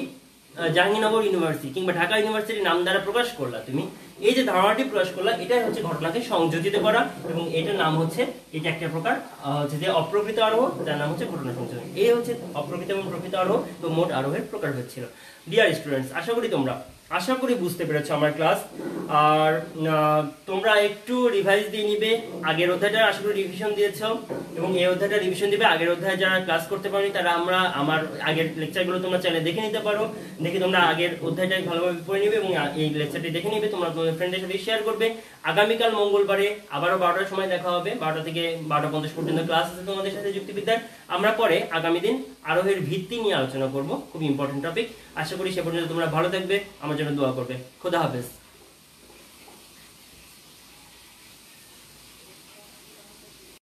S1: জাহাঙ্গীরনগর ইউনিভার্সিটি কিংবা ঢাকা ইউনিভার্সিটির নাম দ্বারা প্রকাশ করলা, তুমি এই যে ধারণাটি প্রকাশ করলা, এটাই হচ্ছে ঘটনাকে সংযোজিত করা, এবং এটার নাম হচ্ছে, এটা একটা প্রকার হচ্ছে যে অপ্রকৃত আরোহ, যার নাম হচ্ছে ঘটনা সংযোজন। এই হচ্ছে অপ্রকৃত এবং প্রকৃত আরোহ এবং মোট আরোহের প্রকার হচ্ছিল। ডিয়ার স্টুডেন্টস, আশা করি বুঝতে পেরেছো আমার ক্লাস। আর তোমরা একটু রিভাইজ দিয়ে নিবে, আগের অধ্যায়টা আশা করি রিভিশন দিয়েছো, এবং এই অধ্যায়টা রিভিশন দিবে। আগের অধ্যায় যারা ক্লাস করতে পারি তারা আমার আগের লেকচারগুলো তোমরা চ্যানেলে দেখে নিতে পারো, দেখে তোমরা আগের অধ্যায়টা ভালোভাবে পড়ে নিবে এবং এই লেকচারটি দেখে নিবে, তোমরা তোমাদের ফ্রেন্ডের সাথে শেয়ার করবে। আগামীকাল মঙ্গলবারে আবারও 12টার সময় দেখা হবে, 12টা থেকে 12:50 পর্যন্ত ক্লাস আছে তোমাদের সাথে যুক্তিবিদ্যার। আমরা পরে আগামী দিন আরোহের ভিত্তি নিয়ে আলোচনা করব, খুব ইম্পর্টেন্ট টপিক। আশা করি সে পর্যন্ত তোমরা ভালো থাকবে, আমার জন্য দোয়া করবে। খোদা হাফেজ।